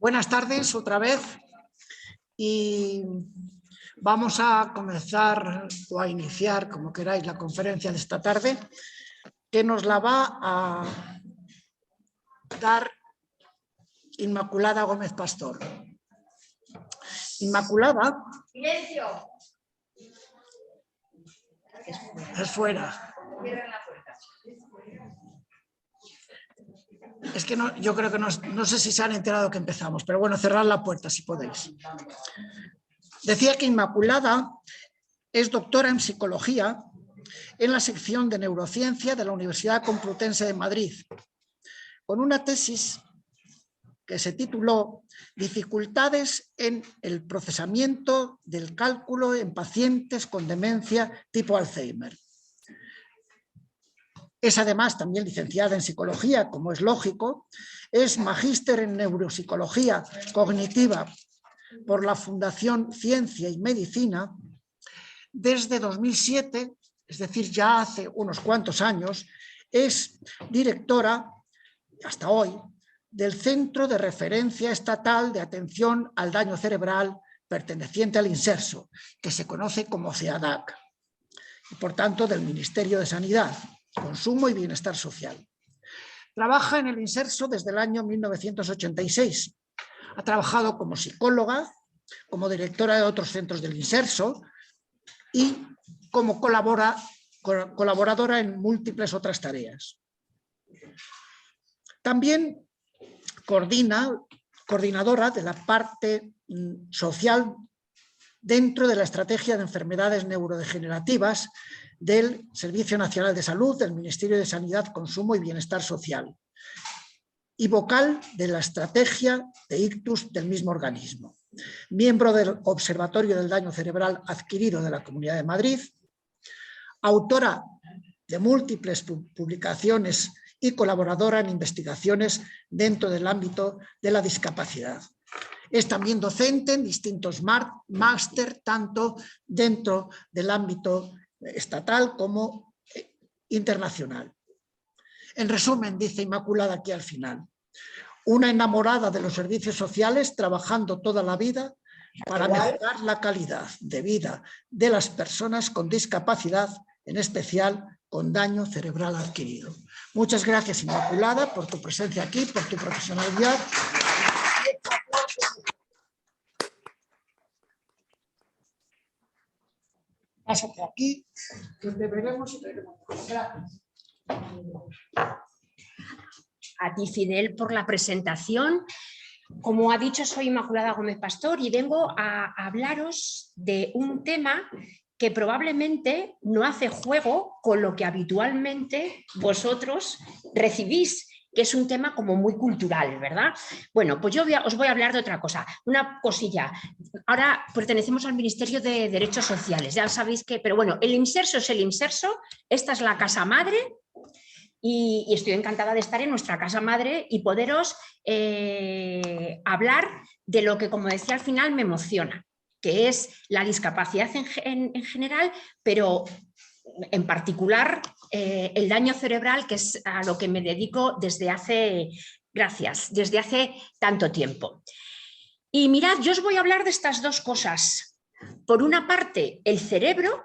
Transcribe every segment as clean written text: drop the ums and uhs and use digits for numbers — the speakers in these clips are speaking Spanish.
Buenas tardes otra vez y vamos a comenzar o a iniciar, como queráis, la conferencia de esta tarde, que nos la va a dar Inmaculada Gómez Pastor. Inmaculada es fuera. Es que no, yo creo que no sé si se han enterado que empezamos, pero bueno, cerrad la puerta si podéis. Decía que Inmaculada es doctora en psicología en la sección de neurociencia de la Universidad Complutense de Madrid, con una tesis que se tituló Dificultades en el procesamiento del cálculo en pacientes con demencia tipo Alzheimer. Es además también licenciada en psicología, como es lógico, es magíster en neuropsicología cognitiva por la Fundación Ciencia y Medicina. Desde 2007, es decir, ya hace unos cuantos años, es directora, hasta hoy, del Centro de Referencia Estatal de Atención al Daño Cerebral perteneciente al INSERSO, que se conoce como CEADAC, y por tanto del Ministerio de Sanidad, Consumo y Bienestar Social. Trabaja en el INSERSO desde el año 1986. Ha trabajado como psicóloga, como directora de otros centros del INSERSO y como colaboradora en múltiples otras tareas. También coordinadora de la parte social dentro de la estrategia de enfermedades neurodegenerativas del Servicio Nacional de Salud, del Ministerio de Sanidad, Consumo y Bienestar Social, y vocal de la estrategia de ictus del mismo organismo. Miembro del Observatorio del Daño Cerebral Adquirido de la Comunidad de Madrid, autora de múltiples publicaciones y colaboradora en investigaciones dentro del ámbito de la discapacidad. Es también docente en distintos máster, tanto dentro del ámbito estatal como internacional. En resumen, dice Inmaculada aquí al final, una enamorada de los servicios sociales, trabajando toda la vida para mejorar la calidad de vida de las personas con discapacidad, en especial con daño cerebral adquirido. Muchas gracias, Inmaculada, por tu presencia aquí, por tu profesionalidad. Pásate aquí, que te veremos y veremos. Gracias. A ti, Fidel, por la presentación. Como ha dicho, soy Inmaculada Gómez Pastor y vengo a hablaros de un tema que probablemente no hace juego con lo que habitualmente vosotros recibís, que es un tema como muy cultural, ¿verdad? Bueno, pues yo os voy a hablar de otra cosa, una cosilla. Ahora pertenecemos al Ministerio de Derechos Sociales, ya sabéis que, pero bueno, el INSERSO es el INSERSO, esta es la casa madre. Y estoy encantada de estar en nuestra casa madre y poderos hablar de lo que, como decía al final, me emociona, que es la discapacidad en general, pero en particular el daño cerebral, que es a lo que me dedico desde hace tanto tiempo. Y mirad, yo os voy a hablar de estas dos cosas. Por una parte, el cerebro,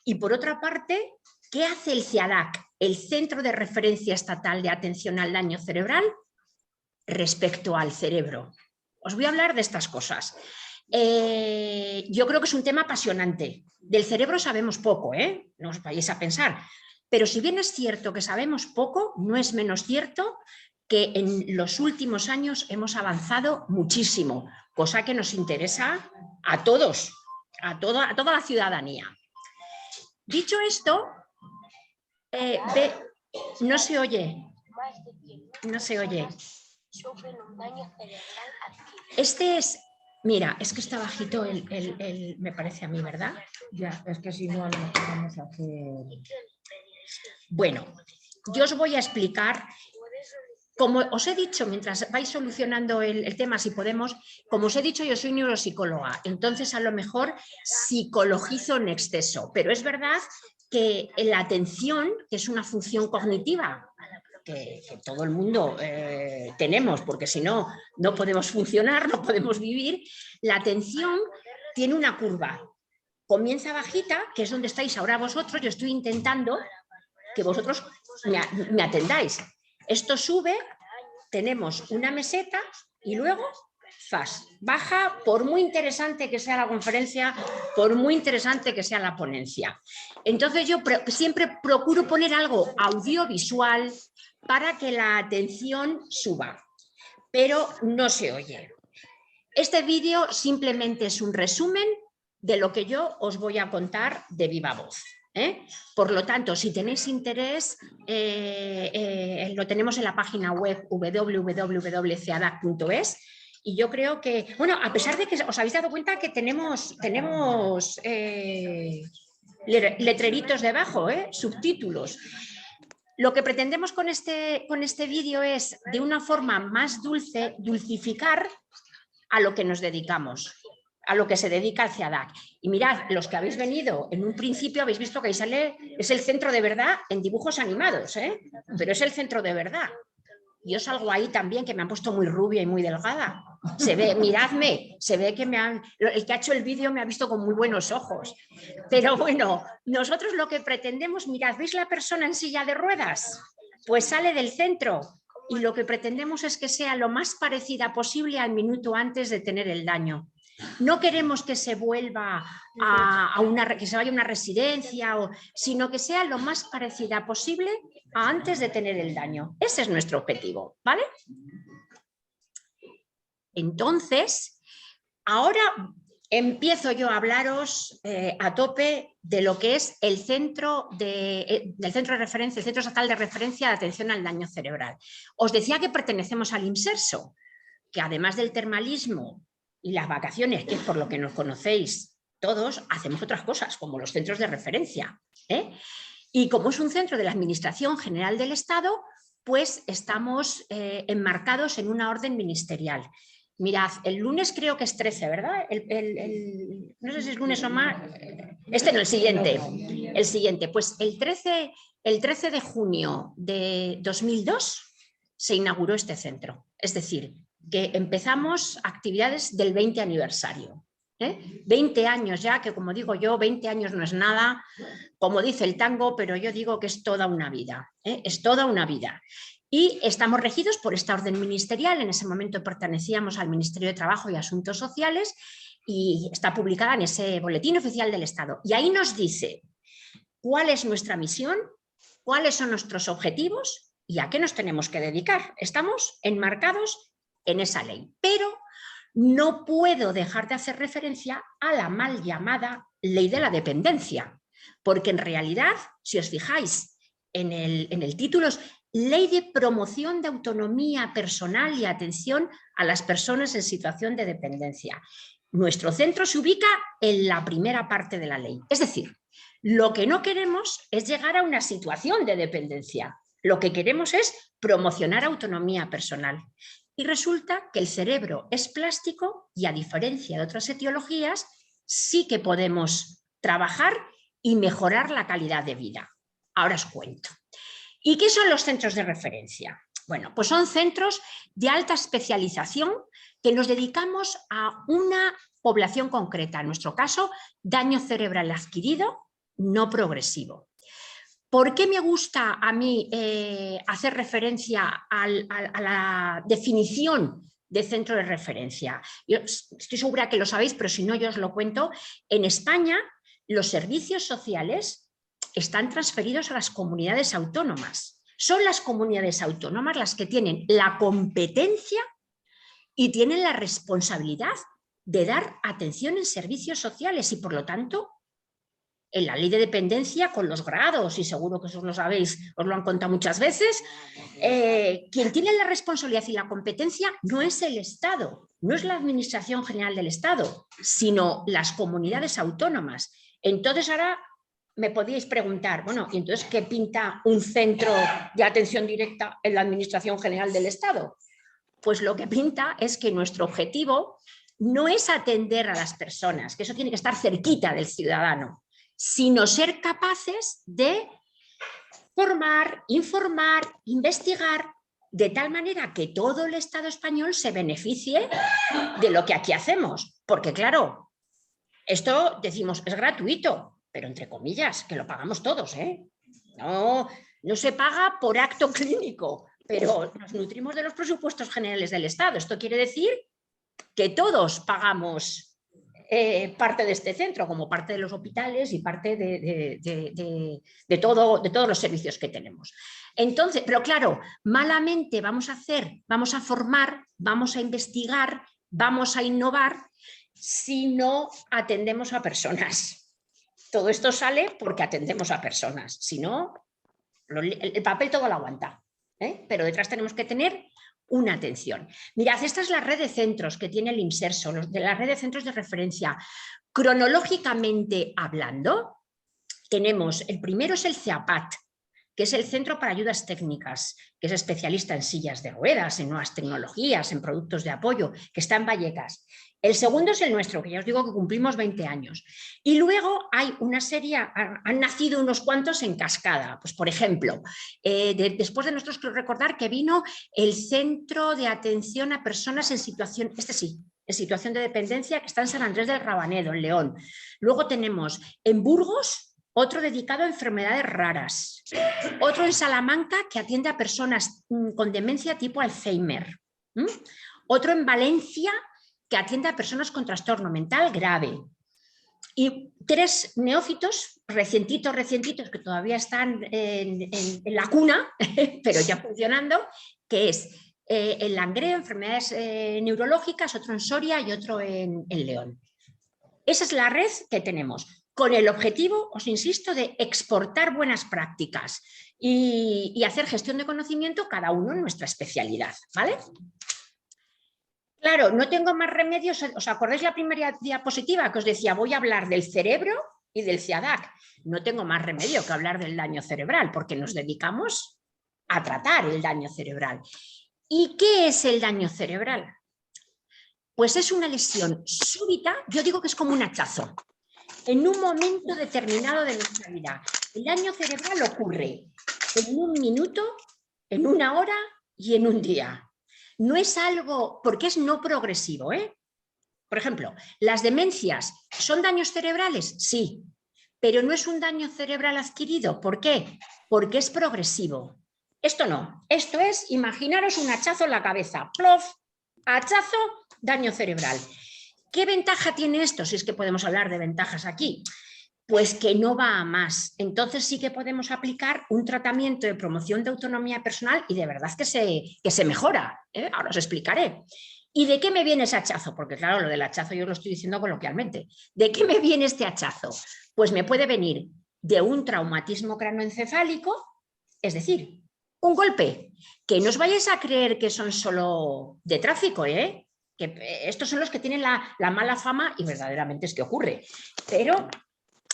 y por otra parte, ¿qué hace el CEADAC, el Centro de Referencia Estatal de Atención al Daño Cerebral, respecto al cerebro? Os voy a hablar de estas cosas. Yo creo que es un tema apasionante. Del cerebro sabemos poco, no os vayáis a pensar. Pero si bien es cierto que sabemos poco, no es menos cierto que en los últimos años hemos avanzado muchísimo, cosa que nos interesa a todos, a toda la ciudadanía. Dicho esto, no se oye. No se oye. Este es... Mira, es que está bajito me parece a mí, ¿verdad? Ya, es que si no, a lo mejor vamos a hacer... Bueno, yo os voy a explicar, como os he dicho, mientras vais solucionando el tema, si podemos, como os he dicho, yo soy neuropsicóloga, entonces a lo mejor psicologizo en exceso, pero es verdad que la atención, que es una función cognitiva, que todo el mundo tenemos, porque si no, no podemos funcionar, no podemos vivir, la atención tiene una curva. Comienza bajita, que es donde estáis ahora vosotros. Yo estoy intentando que vosotros me atendáis. Esto sube, tenemos una meseta y luego baja, por muy interesante que sea la conferencia, por muy interesante que sea la ponencia. Entonces yo siempre procuro poner algo audiovisual para que la atención suba, pero no se oye. Este vídeo simplemente es un resumen de lo que yo os voy a contar de viva voz. Por lo tanto, si tenéis interés, lo tenemos en la página web www.ceadac.es. Y yo creo que, bueno, a pesar de que os habéis dado cuenta que tenemos letreritos debajo, subtítulos. Lo que pretendemos con este vídeo es, de una forma más dulce, dulcificar a lo que nos dedicamos, a lo que se dedica el CEADAC. Y mirad, los que habéis venido en un principio habéis visto que ahí sale, es el centro de verdad en dibujos animados, pero es el centro de verdad. Yo salgo ahí también, que me han puesto muy rubia y muy delgada. Se ve, miradme, se ve que el que ha hecho el vídeo me ha visto con muy buenos ojos. Pero bueno, nosotros lo que pretendemos, mirad, ¿veis la persona en silla de ruedas? Pues sale del centro. Y lo que pretendemos es que sea lo más parecida posible al minuto antes de tener el daño. No queremos que se vuelva que se vaya a una residencia, sino que sea lo más parecida posible a antes de tener el daño. Ese es nuestro objetivo, ¿vale? Entonces, ahora empiezo yo a hablaros a tope de lo que es del centro de referencia, el Centro Estatal de Referencia de Atención al Daño Cerebral. Os decía que pertenecemos al IMSERSO, que además del termalismo y las vacaciones, que es por lo que nos conocéis todos, hacemos otras cosas, como los centros de referencia. Y como es un centro de la Administración General del Estado, pues estamos enmarcados en una orden ministerial. Mirad, el lunes creo que es 13, ¿verdad? No sé si es lunes o más. No, el siguiente. El siguiente. Pues el 13 de junio de 2002 se inauguró este centro. Es decir, que empezamos actividades del 20 aniversario. 20 años ya, que como digo yo, 20 años no es nada, como dice el tango, pero yo digo que es toda una vida. Es toda una vida. Y estamos regidos por esta orden ministerial. En ese momento pertenecíamos al Ministerio de Trabajo y Asuntos Sociales y está publicada en ese Boletín Oficial del Estado. Y ahí nos dice cuál es nuestra misión, cuáles son nuestros objetivos y a qué nos tenemos que dedicar. Estamos enmarcados en esa ley. Pero no puedo dejar de hacer referencia a la mal llamada ley de la dependencia, porque en realidad, si os fijáis en el título, es Ley de Promoción de Autonomía Personal y Atención a las Personas en Situación de Dependencia. Nuestro centro se ubica en la primera parte de la ley. Es decir, lo que no queremos es llegar a una situación de dependencia. Lo que queremos es promocionar autonomía personal. Y resulta que el cerebro es plástico y, a diferencia de otras etiologías, sí que podemos trabajar y mejorar la calidad de vida. Ahora os cuento. ¿Y qué son los centros de referencia? Bueno, pues son centros de alta especialización que nos dedicamos a una población concreta. En nuestro caso, daño cerebral adquirido no progresivo. ¿Por qué me gusta a mí hacer referencia a la definición de centro de referencia? Yo estoy segura que lo sabéis, pero si no, yo os lo cuento. En España, los servicios sociales están transferidos a las comunidades autónomas. Son las comunidades autónomas las que tienen la competencia y tienen la responsabilidad de dar atención en servicios sociales y, por lo tanto, en la ley de dependencia, con los grados, y seguro que eso lo sabéis, os lo han contado muchas veces, quien tiene la responsabilidad y la competencia no es el Estado, no es la Administración General del Estado, sino las comunidades autónomas. Entonces ahora me podíais preguntar, bueno, ¿y entonces qué pinta un centro de atención directa en la Administración General del Estado? Pues lo que pinta es que nuestro objetivo no es atender a las personas, que eso tiene que estar cerquita del ciudadano, sino ser capaces de formar, informar, investigar, de tal manera que todo el Estado español se beneficie de lo que aquí hacemos. Porque claro, esto decimos es gratuito, pero entre comillas, que lo pagamos todos, ¿eh? No se paga por acto clínico, pero nos nutrimos de los presupuestos generales del Estado. Esto quiere decir que todos pagamos parte de este centro, como parte de los hospitales y parte de todos los servicios que tenemos. Entonces, pero claro, malamente vamos a formar, vamos a investigar, vamos a innovar si no atendemos a personas. Todo esto sale porque atendemos a personas, si no, el papel todo lo aguanta, ¿eh? Pero detrás tenemos que tener una atención. Mirad, esta es la red de centros que tiene el IMSERSO, de la red de centros de referencia. Cronológicamente hablando, tenemos, el primero es el CEAPAT, que es el Centro para Ayudas Técnicas, que es especialista en sillas de ruedas, en nuevas tecnologías, en productos de apoyo, que está en Vallecas. El segundo es el nuestro, que ya os digo que cumplimos 20 años. Y luego hay una serie, han nacido unos cuantos en cascada. Pues por ejemplo, después de nosotros quiero recordar que vino el Centro de Atención a Personas en Situación, en situación de dependencia, que está en San Andrés del Rabanedo, en León. Luego tenemos en Burgos otro dedicado a enfermedades raras. Otro en Salamanca que atiende a personas con demencia tipo Alzheimer. Otro en Valencia que atiende a personas con trastorno mental grave. Y 3 neófitos, recientitos, que todavía están en la cuna, pero ya funcionando, que es el Langreo, enfermedades neurológicas, otro en Soria y otro en León. Esa es la red que tenemos, con el objetivo, os insisto, de exportar buenas prácticas y hacer gestión de conocimiento cada uno en nuestra especialidad, ¿vale? Claro, no tengo más remedios. ¿Os acordáis la primera diapositiva que os decía? Voy a hablar del cerebro y del CIADAC. No tengo más remedio que hablar del daño cerebral, porque nos dedicamos a tratar el daño cerebral. ¿Y qué es el daño cerebral? Pues es una lesión súbita, yo digo que es como un hachazo, en un momento determinado de nuestra vida. El daño cerebral ocurre en un minuto, en una hora y en un día. No es algo, porque es no progresivo, ¿eh? Por ejemplo, ¿las demencias son daños cerebrales? Sí, pero no es un daño cerebral adquirido. ¿Por qué? Porque es progresivo. Esto no, esto es, imaginaros un hachazo en la cabeza, ¡plof! Hachazo, daño cerebral. ¿Qué ventaja tiene esto? Si es que podemos hablar de ventajas aquí. Pues que no va a más. Entonces sí que podemos aplicar un tratamiento de promoción de autonomía personal y de verdad que se mejora, ¿eh? Ahora os explicaré. ¿Y de qué me viene ese hachazo? Porque claro, lo del hachazo yo lo estoy diciendo coloquialmente. ¿De qué me viene este hachazo? Pues me puede venir de un traumatismo cranoencefálico, es decir, un golpe. Que no os vayáis a creer que son solo de tráfico, ¿eh? Que estos son los que tienen la mala fama y verdaderamente es que ocurre. Pero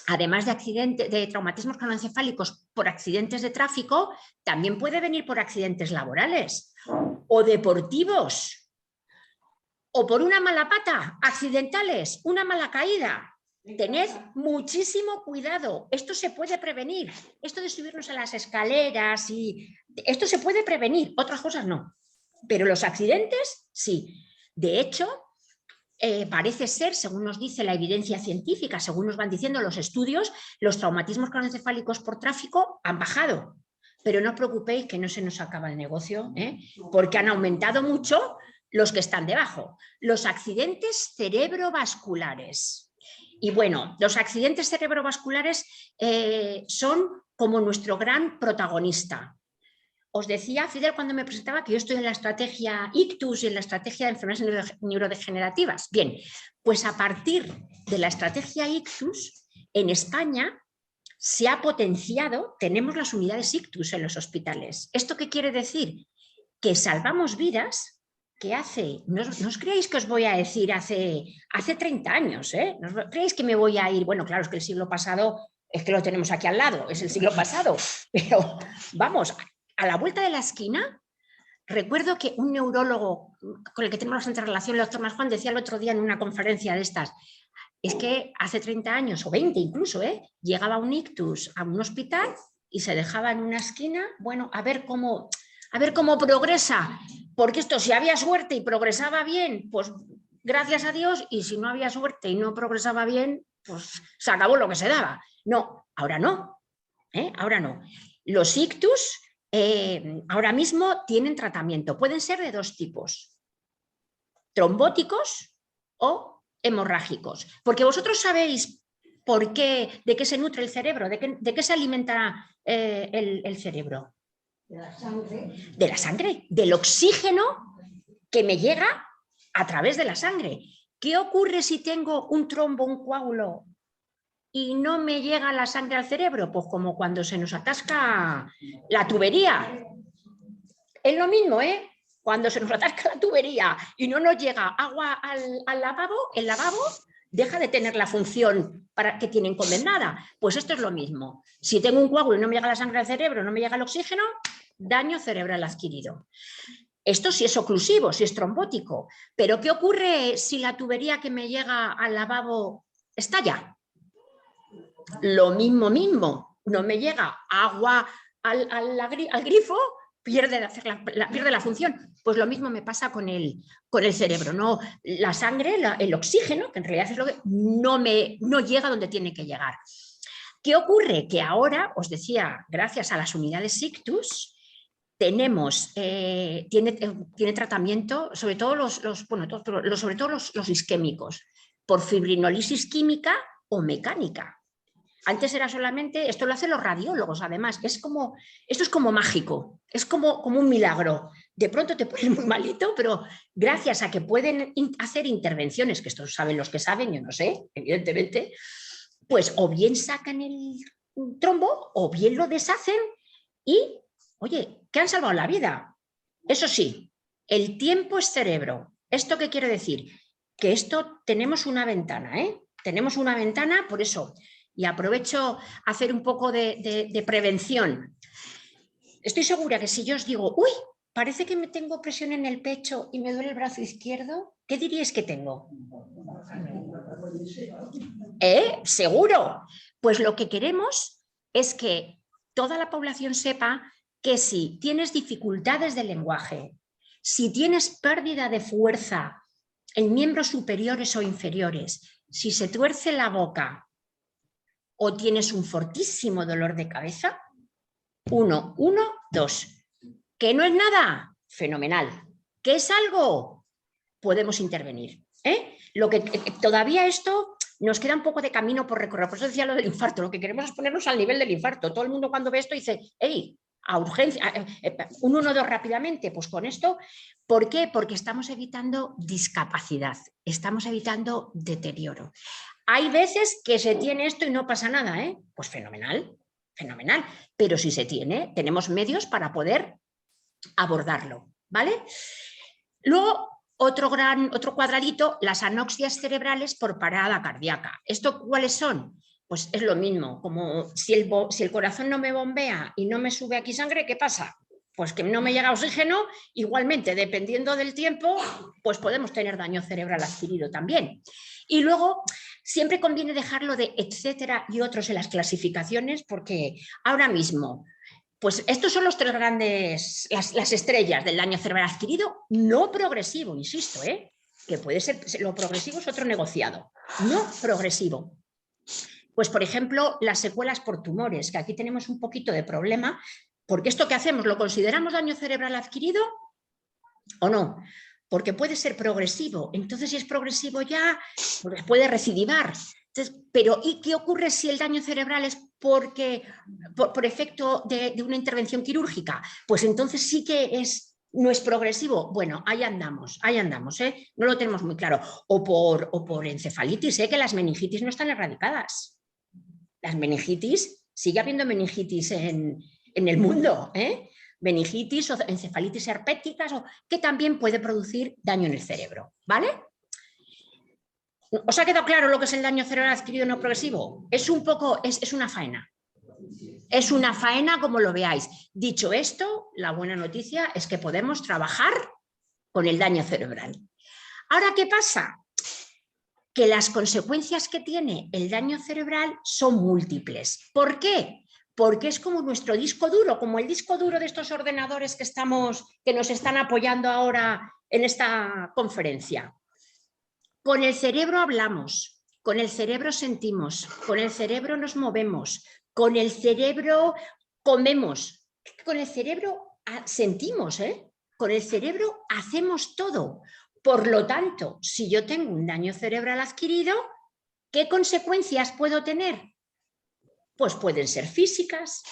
además de traumatismos cranoencefálicos por accidentes de tráfico, también puede venir por accidentes laborales o deportivos o por una mala pata, accidentales, una mala caída. Tened muchísimo cuidado, esto se puede prevenir, esto de subirnos a las escaleras, esto se puede prevenir, otras cosas no, pero los accidentes sí. De hecho, parece ser, según nos dice la evidencia científica, según nos van diciendo los estudios, los traumatismos cranoencefálicos por tráfico han bajado. Pero no os preocupéis que no se nos acaba el negocio, porque han aumentado mucho los que están debajo. Los accidentes cerebrovasculares. Y bueno, los accidentes cerebrovasculares son como nuestro gran protagonista. Os decía, Fidel, cuando me presentaba que yo estoy en la estrategia ICTUS y en la estrategia de enfermedades neurodegenerativas. Bien, pues a partir de la estrategia ICTUS, en España se ha potenciado, tenemos las unidades ICTUS en los hospitales. ¿Esto qué quiere decir? Que salvamos vidas que hace, no os creéis que os voy a decir hace 30 años, ¿eh? No os creéis que me voy a ir, bueno, claro, es que el siglo pasado, es que lo tenemos aquí al lado, es el siglo pasado, pero vamos, a la vuelta de la esquina, recuerdo que un neurólogo con el que tenemos bastante relación, el doctor Masjuan, decía el otro día en una conferencia de estas, es que hace 30 años, o 20 incluso, llegaba un ictus a un hospital y se dejaba en una esquina, bueno, a ver cómo progresa, porque esto si había suerte y progresaba bien, pues gracias a Dios, y si no había suerte y no progresaba bien, pues se acabó lo que se daba. No, ahora no, ahora no. Los ictus ahora mismo tienen tratamiento, pueden ser de dos tipos, trombóticos o hemorrágicos, porque vosotros sabéis por qué, de qué se nutre el cerebro, de qué se alimenta el cerebro. De la sangre. De la sangre, del oxígeno que me llega a través de la sangre. ¿Qué ocurre si tengo un trombo, un coágulo y no me llega la sangre al cerebro? Pues como cuando se nos atasca la tubería. Es lo mismo, ¿eh? Cuando se nos atasca la tubería y no nos llega agua al lavabo, el lavabo deja de tener la función que tiene encomendada. Pues esto es lo mismo. Si tengo un coágulo y no me llega la sangre al cerebro, no me llega el oxígeno, daño cerebral adquirido. Esto sí es oclusivo, sí es trombótico. Pero ¿qué ocurre si la tubería que me llega al lavabo estalla? Lo mismo. No me llega agua al grifo, pierde la función. Pues lo mismo me pasa con el cerebro. No, la sangre, el oxígeno, que en realidad es lo que no llega donde tiene que llegar. ¿Qué ocurre? Que ahora, os decía, gracias a las unidades ictus, tenemos, tiene tratamiento, sobre todo los isquémicos, por fibrinolisis química o mecánica. Antes era solamente, esto lo hacen los radiólogos además, esto es como mágico, es como un milagro. De pronto te pones muy malito, pero gracias a que pueden hacer intervenciones, que esto saben los que saben, yo no sé, evidentemente, pues o bien sacan el trombo o bien lo deshacen y, oye, que han salvado la vida. Eso sí, el tiempo es cerebro. ¿Esto qué quiere decir? Que esto tenemos una ventana, ¿eh? Tenemos una ventana, por eso, y aprovecho a hacer un poco de prevención. Estoy segura que si yo os digo, uy, parece que me tengo presión en el pecho y me duele el brazo izquierdo, ¿qué diríais que tengo? Seguro. Pues lo que queremos es que toda la población sepa que si tienes dificultades de lenguaje, si tienes pérdida de fuerza en miembros superiores o inferiores, si se tuerce la boca o tienes un fortísimo dolor de cabeza, 1, 2. ¿Que no es nada? Fenomenal. ¿Que es algo? Podemos intervenir. Lo que todavía esto nos queda un poco de camino por recorrer. Por eso decía lo del infarto. Lo que queremos es ponernos al nivel del infarto. Todo el mundo cuando ve esto dice, hey, a urgencia, un 1, 2 rápidamente. Pues con esto, ¿por qué? Porque estamos evitando discapacidad, estamos evitando deterioro. Hay veces que se tiene esto y no pasa nada, pues fenomenal, fenomenal. Pero si se tiene, tenemos medios para poder abordarlo, ¿vale? Luego, otro cuadradito, las anoxias cerebrales por parada cardíaca. ¿Esto cuáles son? Pues es lo mismo, como si el corazón no me bombea y no me sube aquí sangre, ¿qué pasa? Pues que no me llega oxígeno, igualmente, dependiendo del tiempo, pues podemos tener daño cerebral adquirido también. Y luego, siempre conviene dejarlo de etcétera y otros en las clasificaciones, porque ahora mismo, pues estos son los tres grandes, las estrellas del daño cerebral adquirido, no progresivo, insisto, que puede ser, lo progresivo es otro negociado, no progresivo. Pues, por ejemplo, las secuelas por tumores, que aquí tenemos un poquito de problema, porque esto que hacemos, ¿lo consideramos daño cerebral adquirido o no? Porque puede ser progresivo, entonces si es progresivo ya, pues puede recidivar. Entonces, pero ¿y qué ocurre si el daño cerebral es por efecto de una intervención quirúrgica? Pues entonces sí que no es progresivo. Bueno, ahí andamos, no lo tenemos muy claro. O por encefalitis, que las meningitis no están erradicadas. Las meningitis, sigue habiendo meningitis en el mundo, meningitis o encefalitis herpéticas, que también puede producir daño en el cerebro, ¿vale? ¿Os ha quedado claro lo que es el daño cerebral adquirido no progresivo? Es un poco, es una faena. Es una faena como lo veáis. Dicho esto, la buena noticia es que podemos trabajar con el daño cerebral. Ahora, ¿qué pasa? Que las consecuencias que tiene el daño cerebral son múltiples. ¿Por qué? porque es como nuestro disco duro, como el disco duro de estos ordenadores que nos están apoyando ahora en esta conferencia. Con el cerebro hablamos, con el cerebro sentimos, con el cerebro nos movemos, con el cerebro comemos, con el cerebro sentimos, con el cerebro hacemos todo. Por lo tanto, si yo tengo un daño cerebral adquirido, ¿qué consecuencias puedo tener? Pues pueden ser físicas,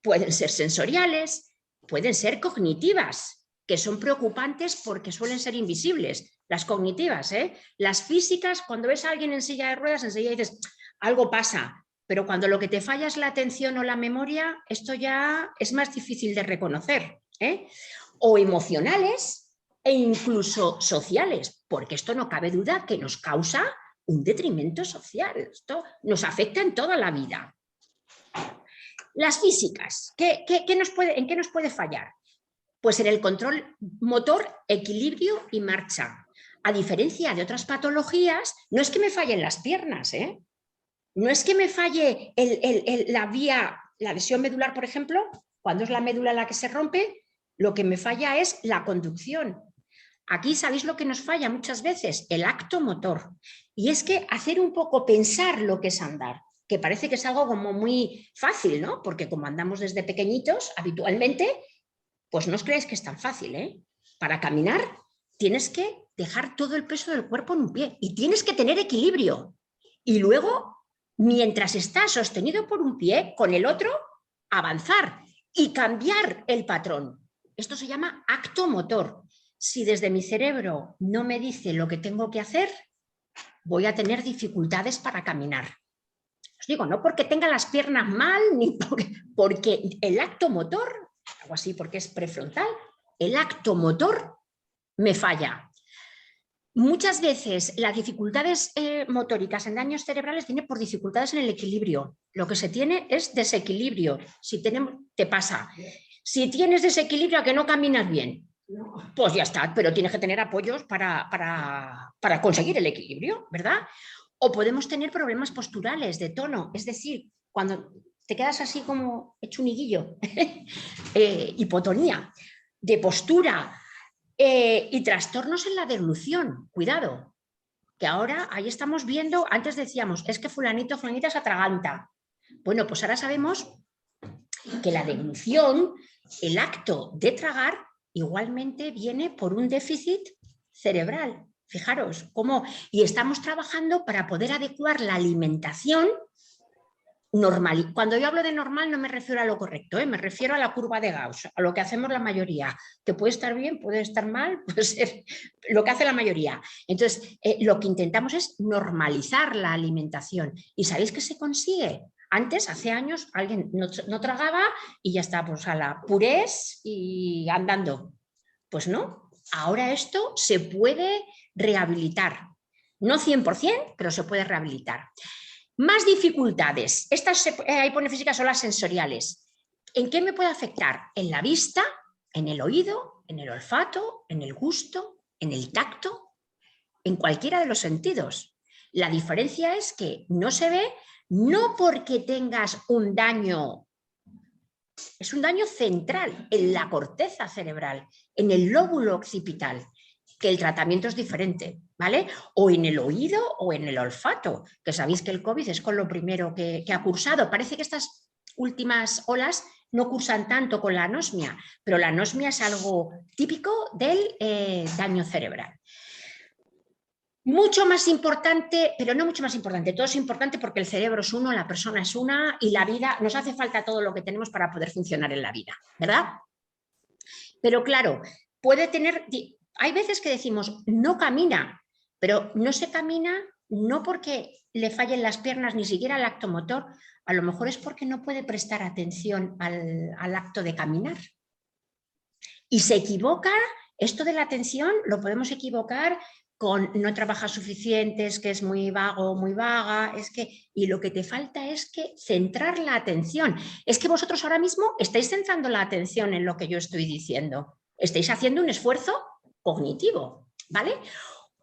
pueden ser sensoriales, pueden ser cognitivas, que son preocupantes porque suelen ser invisibles. Las cognitivas, las físicas, cuando ves a alguien en silla de ruedas, enseguida dices, algo pasa, pero cuando lo que te falla es la atención o la memoria, esto ya es más difícil de reconocer. O emocionales e incluso sociales, porque esto no cabe duda que nos causa un detrimento social. Esto nos afecta en toda la vida. Las físicas, ¿en qué nos puede fallar? Pues en el control motor, equilibrio y marcha. A diferencia de otras patologías, no es que me fallen las piernas, no es que me falle la lesión medular, por ejemplo, cuando es la médula la que se rompe, lo que me falla es la conducción. Aquí, ¿sabéis lo que nos falla muchas veces? El acto motor. Y es que hacer un poco pensar lo que es andar, que parece que es algo como muy fácil, ¿no? Porque como andamos desde pequeñitos, habitualmente, pues no os creáis que es tan fácil, Para caminar tienes que dejar todo el peso del cuerpo en un pie y tienes que tener equilibrio. Y luego, mientras estás sostenido por un pie, con el otro, avanzar y cambiar el patrón. Esto se llama acto motor. Si desde mi cerebro no me dice lo que tengo que hacer, voy a tener dificultades para caminar. Os digo, no porque tenga las piernas mal, ni porque el acto motor, algo así porque es prefrontal, el acto motor me falla. Muchas veces las dificultades motóricas en daños cerebrales vienen por dificultades en el equilibrio. Lo que se tiene es desequilibrio. Si te pasa. Si tienes desequilibrio, a que no caminas bien, pues ya está, pero tienes que tener apoyos para conseguir el equilibrio, ¿verdad? O podemos tener problemas posturales de tono, es decir, cuando te quedas así como hecho un higuillo, hipotonía, de postura, y trastornos en la deglución, cuidado, que ahora ahí estamos viendo, antes decíamos, es que fulanito, fulanita se atraganta. Bueno, pues ahora sabemos que la deglución, el acto de tragar, igualmente viene por un déficit cerebral. Fijaros cómo, y estamos trabajando para poder adecuar la alimentación normal. Cuando yo hablo de normal no me refiero a lo correcto, me refiero a la curva de Gauss, a lo que hacemos la mayoría, que puede estar bien, puede estar mal, puede ser lo que hace la mayoría. Entonces, lo que intentamos es normalizar la alimentación. ¿Y sabéis qué se consigue? Antes, hace años, alguien no tragaba y ya está, pues a la purés y andando. Pues no, ahora esto se puede rehabilitar. No 100%, pero se puede rehabilitar. Más dificultades. Estas hipofísicas son las sensoriales. ¿En qué me puede afectar? En la vista, en el oído, en el olfato, en el gusto, en el tacto, en cualquiera de los sentidos. La diferencia es que no se ve, no porque tengas un daño, es un daño central en la corteza cerebral, en el lóbulo occipital, que el tratamiento es diferente, ¿vale? O en el oído o en el olfato, que sabéis que el COVID es con lo primero que ha cursado. Parece que estas últimas olas no cursan tanto con la anosmia, pero la anosmia es algo típico del daño cerebral. Mucho más importante, pero no mucho más importante, todo es importante porque el cerebro es uno, la persona es una y la vida, nos hace falta todo lo que tenemos para poder funcionar en la vida, ¿verdad? Pero claro, puede tener, hay veces que decimos no camina, pero no se camina no porque le fallen las piernas ni siquiera el acto motor, a lo mejor es porque no puede prestar atención al acto de caminar. Y se equivoca, esto de la atención lo podemos equivocar con no trabajas suficientes, que es muy vago, muy vaga, y lo que te falta es que centrar la atención. Es que vosotros ahora mismo estáis centrando la atención en lo que yo estoy diciendo. Estáis haciendo un esfuerzo cognitivo, ¿vale?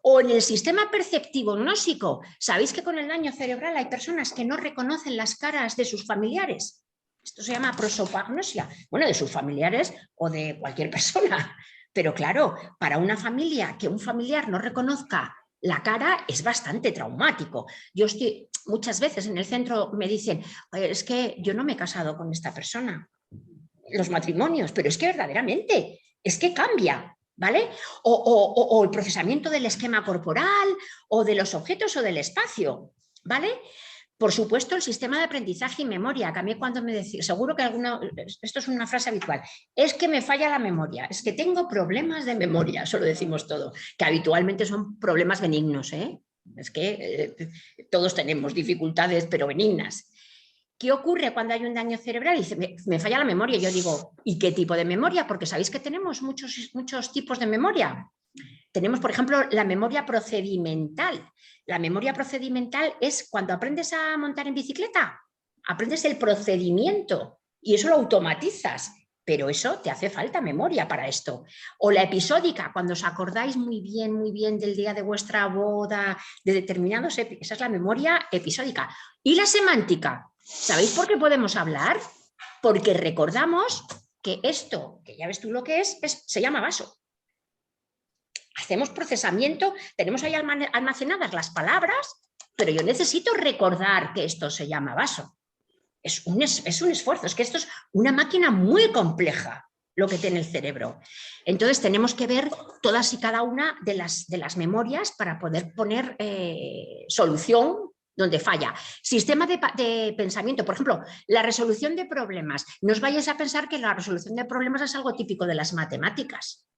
O en el sistema perceptivo gnósico. ¿Sabéis que con el daño cerebral hay personas que no reconocen las caras de sus familiares? Esto se llama prosopagnosia, bueno, de sus familiares o de cualquier persona. Pero claro, para una familia, que un familiar no reconozca la cara es bastante traumático. Yo estoy muchas veces en el centro, me dicen, es que yo no me he casado con esta persona. Los matrimonios, pero es que verdaderamente, es que cambia, ¿vale? O el procesamiento del esquema corporal, o de los objetos o del espacio, ¿vale? Por supuesto, el sistema de aprendizaje y memoria, que a mí cuando me decían, seguro que alguno, esto es una frase habitual, es que me falla la memoria, es que tengo problemas de memoria, eso lo decimos todo, que habitualmente son problemas benignos, ¿eh? Es que todos tenemos dificultades, pero benignas. ¿Qué ocurre cuando hay un daño cerebral? Dice, me falla la memoria. Yo digo, ¿y qué tipo de memoria? Porque sabéis que tenemos muchos tipos de memoria. Tenemos, por ejemplo, la memoria procedimental. La memoria procedimental es cuando aprendes a montar en bicicleta, aprendes el procedimiento y eso lo automatizas, pero eso te hace falta memoria para esto. O la episódica, cuando os acordáis muy bien del día de vuestra boda, de determinados, esa es la memoria episódica. Y la semántica, ¿sabéis por qué podemos hablar? Porque recordamos que esto, que ya ves tú lo que es se llama vaso. Hacemos procesamiento, tenemos ahí almacenadas las palabras, pero yo necesito recordar que esto se llama vaso. Es un esfuerzo, es que esto es una máquina muy compleja lo que tiene el cerebro. Entonces tenemos que ver todas y cada una de las memorias para poder poner solución donde falla. Sistema de pensamiento, por ejemplo, la resolución de problemas. No os vayáis a pensar que la resolución de problemas es algo típico de las matemáticas,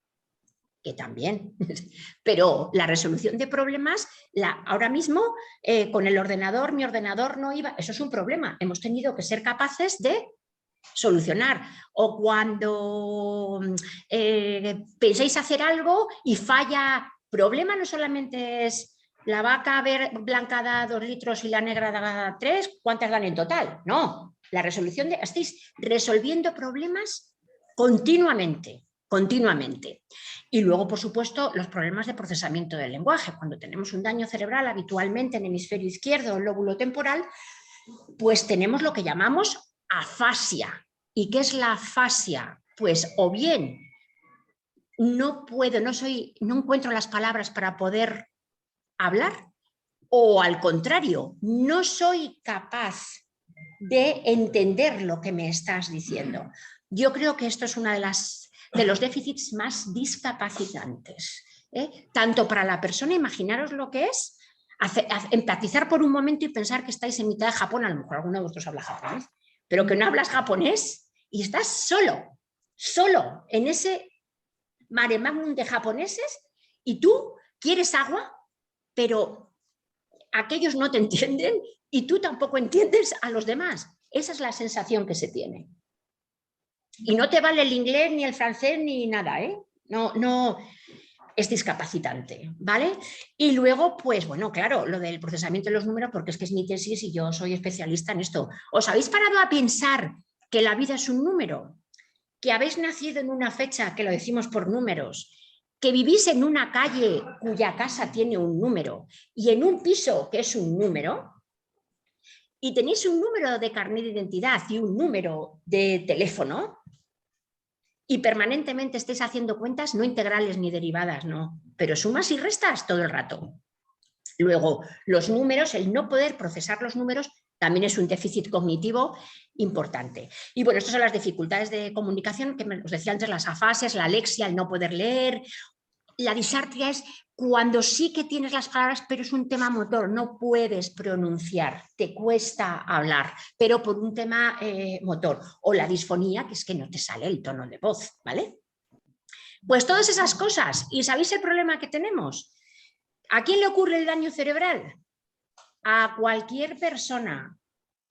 que también, pero la resolución de problemas, ahora mismo con el ordenador, mi ordenador no iba, eso es un problema, hemos tenido que ser capaces de solucionar. O cuando pensáis hacer algo y falla, problema no solamente es la vaca blanca da 2 litros y la negra da 3, ¿cuántas dan en total? No, la resolución de, estáis resolviendo problemas continuamente. Y luego, por supuesto, los problemas de procesamiento del lenguaje. Cuando tenemos un daño cerebral habitualmente en el hemisferio izquierdo, el lóbulo temporal, pues tenemos lo que llamamos afasia. ¿Y qué es la afasia? Pues o bien no encuentro las palabras para poder hablar, o al contrario, no soy capaz de entender lo que me estás diciendo. Yo creo que esto es una de los déficits más discapacitantes, tanto para la persona, imaginaros lo que es empatizar por un momento y pensar que estáis en mitad de Japón, a lo mejor alguno de vosotros habla japonés, pero que no hablas japonés y estás solo en ese mare magnum de japoneses y tú quieres agua, pero aquellos no te entienden y tú tampoco entiendes a los demás. Esa es la sensación que se tiene. Y no te vale el inglés, ni el francés, ni nada, ¿eh? No, es discapacitante, ¿vale? Y luego, pues bueno, claro, lo del procesamiento de los números, porque es que es mi tesis y yo soy especialista en esto. ¿Os habéis parado a pensar que la vida es un número? Que habéis nacido en una fecha, que lo decimos por números, que vivís en una calle cuya casa tiene un número y en un piso que es un número, y tenéis un número de carnet de identidad y un número de teléfono, y permanentemente estéis haciendo cuentas no integrales ni derivadas, no, pero sumas y restas todo el rato. Luego, los números, el no poder procesar los números también es un déficit cognitivo importante. Y bueno, estas son las dificultades de comunicación que os decía antes, las afasias, la alexia, el no poder leer. La disartria es cuando sí que tienes las palabras, pero es un tema motor, no puedes pronunciar, te cuesta hablar, pero por un tema motor. O la disfonía, que es que no te sale el tono de voz, ¿vale? Pues todas esas cosas. ¿Y sabéis el problema que tenemos? ¿A quién le ocurre el daño cerebral? A cualquier persona.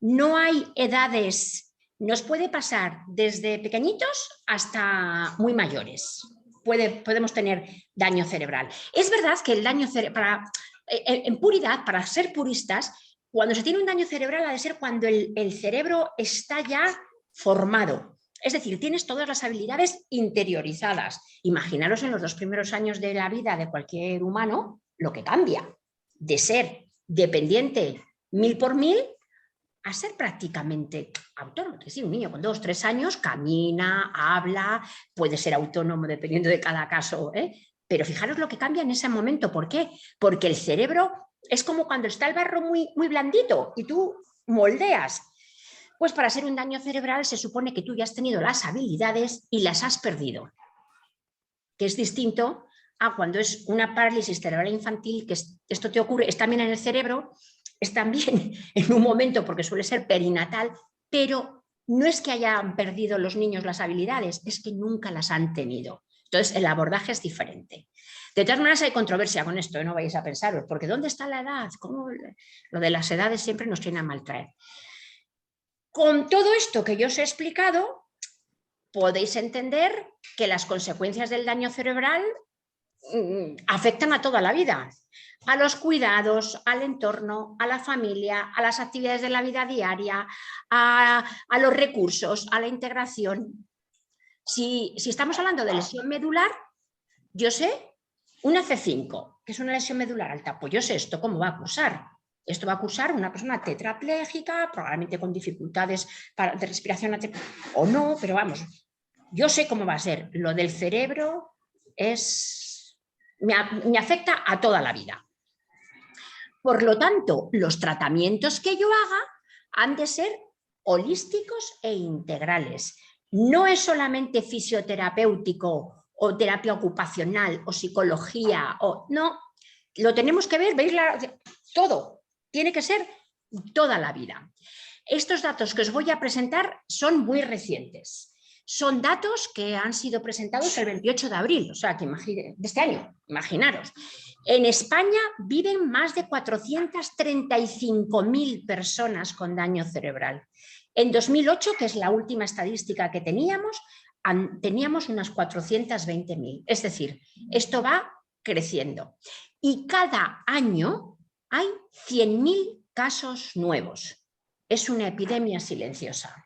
No hay edades. Nos puede pasar desde pequeñitos hasta muy mayores. Podemos tener daño cerebral. Es verdad que el daño cerebral, en puridad, para ser puristas, cuando se tiene un daño cerebral ha de ser cuando el cerebro está ya formado. Es decir, tienes todas las habilidades interiorizadas. Imaginaros en los 2 primeros años de la vida de cualquier humano lo que cambia de ser dependiente 1000 por 1000 a ser prácticamente autónomo. Es decir, un niño con 2 o 3 años camina, habla, puede ser autónomo dependiendo de cada caso, pero fijaros lo que cambia en ese momento. ¿Por qué? Porque el cerebro es como cuando está el barro muy, muy blandito y tú moldeas. Pues para ser un daño cerebral se supone que tú ya has tenido las habilidades y las has perdido, que es distinto a cuando es una parálisis cerebral infantil, que esto te ocurre, es también en el cerebro, es también en un momento, porque suele ser perinatal, pero no es que hayan perdido los niños las habilidades, es que nunca las han tenido. Entonces el abordaje es diferente. De todas maneras hay controversia con esto, no vayáis a pensaros, porque ¿dónde está la edad? ¿Cómo? Lo de las edades siempre nos tiene a maltraer. Con todo esto que yo os he explicado, podéis entender que las consecuencias del daño cerebral afectan a toda la vida, a los cuidados, al entorno, a la familia, a las actividades de la vida diaria, a los recursos, a la integración. Si estamos hablando de lesión medular, yo sé una C5, que es una lesión medular alta, pues yo sé esto cómo va a cursar. Esto va a cursar una persona tetrapléjica, probablemente con dificultades de respiración o no, pero vamos, yo sé cómo va a ser. Lo del cerebro me afecta a toda la vida. Por lo tanto, los tratamientos que yo haga han de ser holísticos e integrales. No es solamente fisioterapéutico o terapia ocupacional o psicología, no, lo tenemos que ver, veis, todo, tiene que ser toda la vida. Estos datos que os voy a presentar son muy recientes. Son datos que han sido presentados el 28 de abril, o sea, que de este año, imaginaros. En España viven más de 435.000 personas con daño cerebral. En 2008, que es la última estadística que teníamos unas 420.000. Es decir, esto va creciendo. Y cada año hay 100.000 casos nuevos. Es una epidemia silenciosa,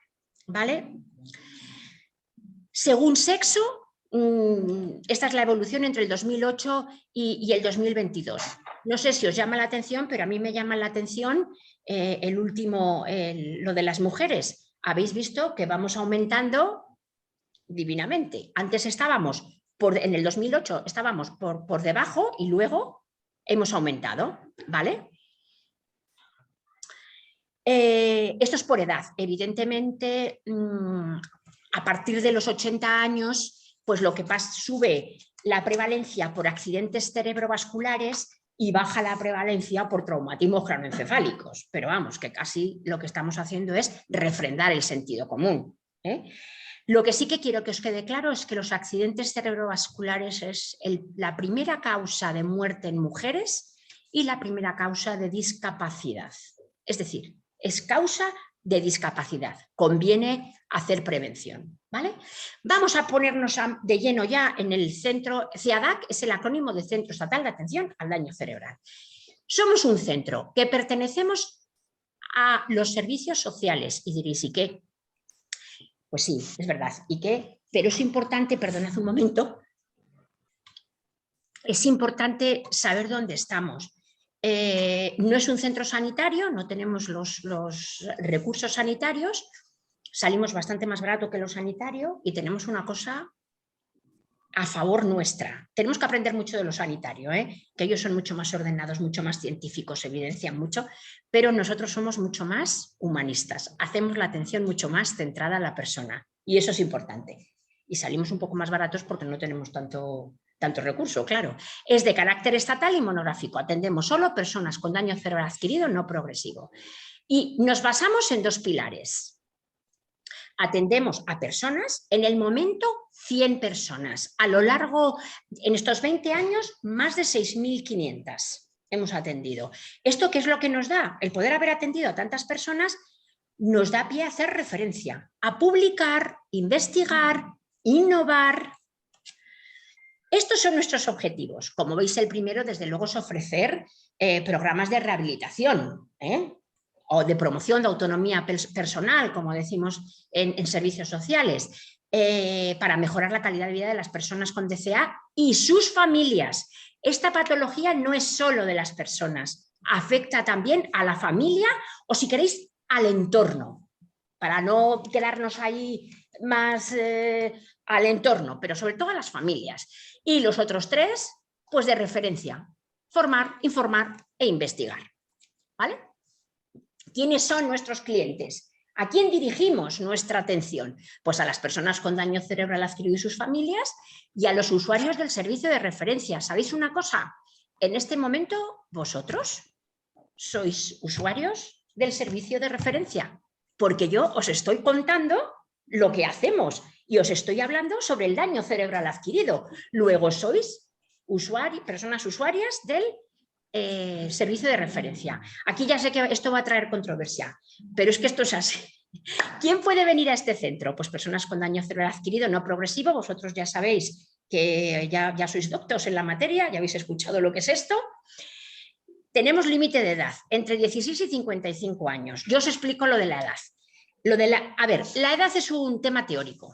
¿vale? Según sexo, esta es la evolución entre el 2008 y el 2022. No sé si os llama la atención, pero a mí me llama la atención lo de las mujeres. Habéis visto que vamos aumentando divinamente. Antes estábamos, en el 2008 estábamos por debajo y luego hemos aumentado, ¿vale? Esto es por edad. Evidentemente, a partir de los 80 años, pues lo que pasa, sube la prevalencia por accidentes cerebrovasculares y baja la prevalencia por traumatismos craneoencefálicos. Pero vamos, que casi lo que estamos haciendo es refrendar el sentido común. Lo que sí que quiero que os quede claro es que los accidentes cerebrovasculares es la primera causa de muerte en mujeres y la primera causa de discapacidad. Es decir, es causa de discapacidad. Conviene hacer prevención, ¿vale? Vamos a ponernos de lleno ya en el centro. CEADAC es el acrónimo de Centro Estatal de Atención al Daño Cerebral. Somos un centro que pertenecemos a los servicios sociales. Y diréis, ¿y qué? Pues sí, es verdad. ¿Y qué? Pero es importante, perdonad un momento, es importante saber dónde estamos. No es un centro sanitario, no tenemos los recursos sanitarios, salimos bastante más barato que lo sanitario y tenemos una cosa a favor nuestra. Tenemos que aprender mucho de lo sanitario, que ellos son mucho más ordenados, mucho más científicos, evidencian mucho, pero nosotros somos mucho más humanistas, hacemos la atención mucho más centrada en la persona y eso es importante. Y salimos un poco más baratos porque no tenemos tanto recurso, claro. Es de carácter estatal y monográfico. Atendemos solo personas con daño cerebral adquirido no progresivo. Y nos basamos en 2 pilares. Atendemos a personas, en el momento 100 personas. A lo largo, en estos 20 años, más de 6.500 hemos atendido. ¿Esto qué es lo que nos da? El poder haber atendido a tantas personas nos da pie a hacer referencia, a publicar, investigar, innovar. Estos son nuestros objetivos. Como veis, el primero, desde luego, es ofrecer programas de rehabilitación, o de promoción de autonomía personal, como decimos en servicios sociales, para mejorar la calidad de vida de las personas con DCA y sus familias. Esta patología no es solo de las personas, afecta también a la familia o, si queréis, al entorno, para no quedarnos ahí más al entorno, pero sobre todo a las familias. Y los otros 3, pues de referencia, formar, informar e investigar. ¿Vale? ¿Quiénes son nuestros clientes? ¿A quién dirigimos nuestra atención? Pues a las personas con daño cerebral adquirido y sus familias y a los usuarios del servicio de referencia. ¿Sabéis una cosa? En este momento, vosotros sois usuarios del servicio de referencia, porque yo os estoy contando lo que hacemos y os estoy hablando sobre el daño cerebral adquirido. Luego sois personas usuarias del servicio de referencia. Aquí ya sé que esto va a traer controversia, pero es que esto es así. ¿Quién puede venir a este centro? Pues personas con daño cerebral adquirido no progresivo. Vosotros ya sabéis que ya sois doctos en la materia, ya habéis escuchado lo que es esto. Tenemos límite de edad, entre 16 y 55 años. Yo os explico lo de la edad. A ver, la edad es un tema teórico.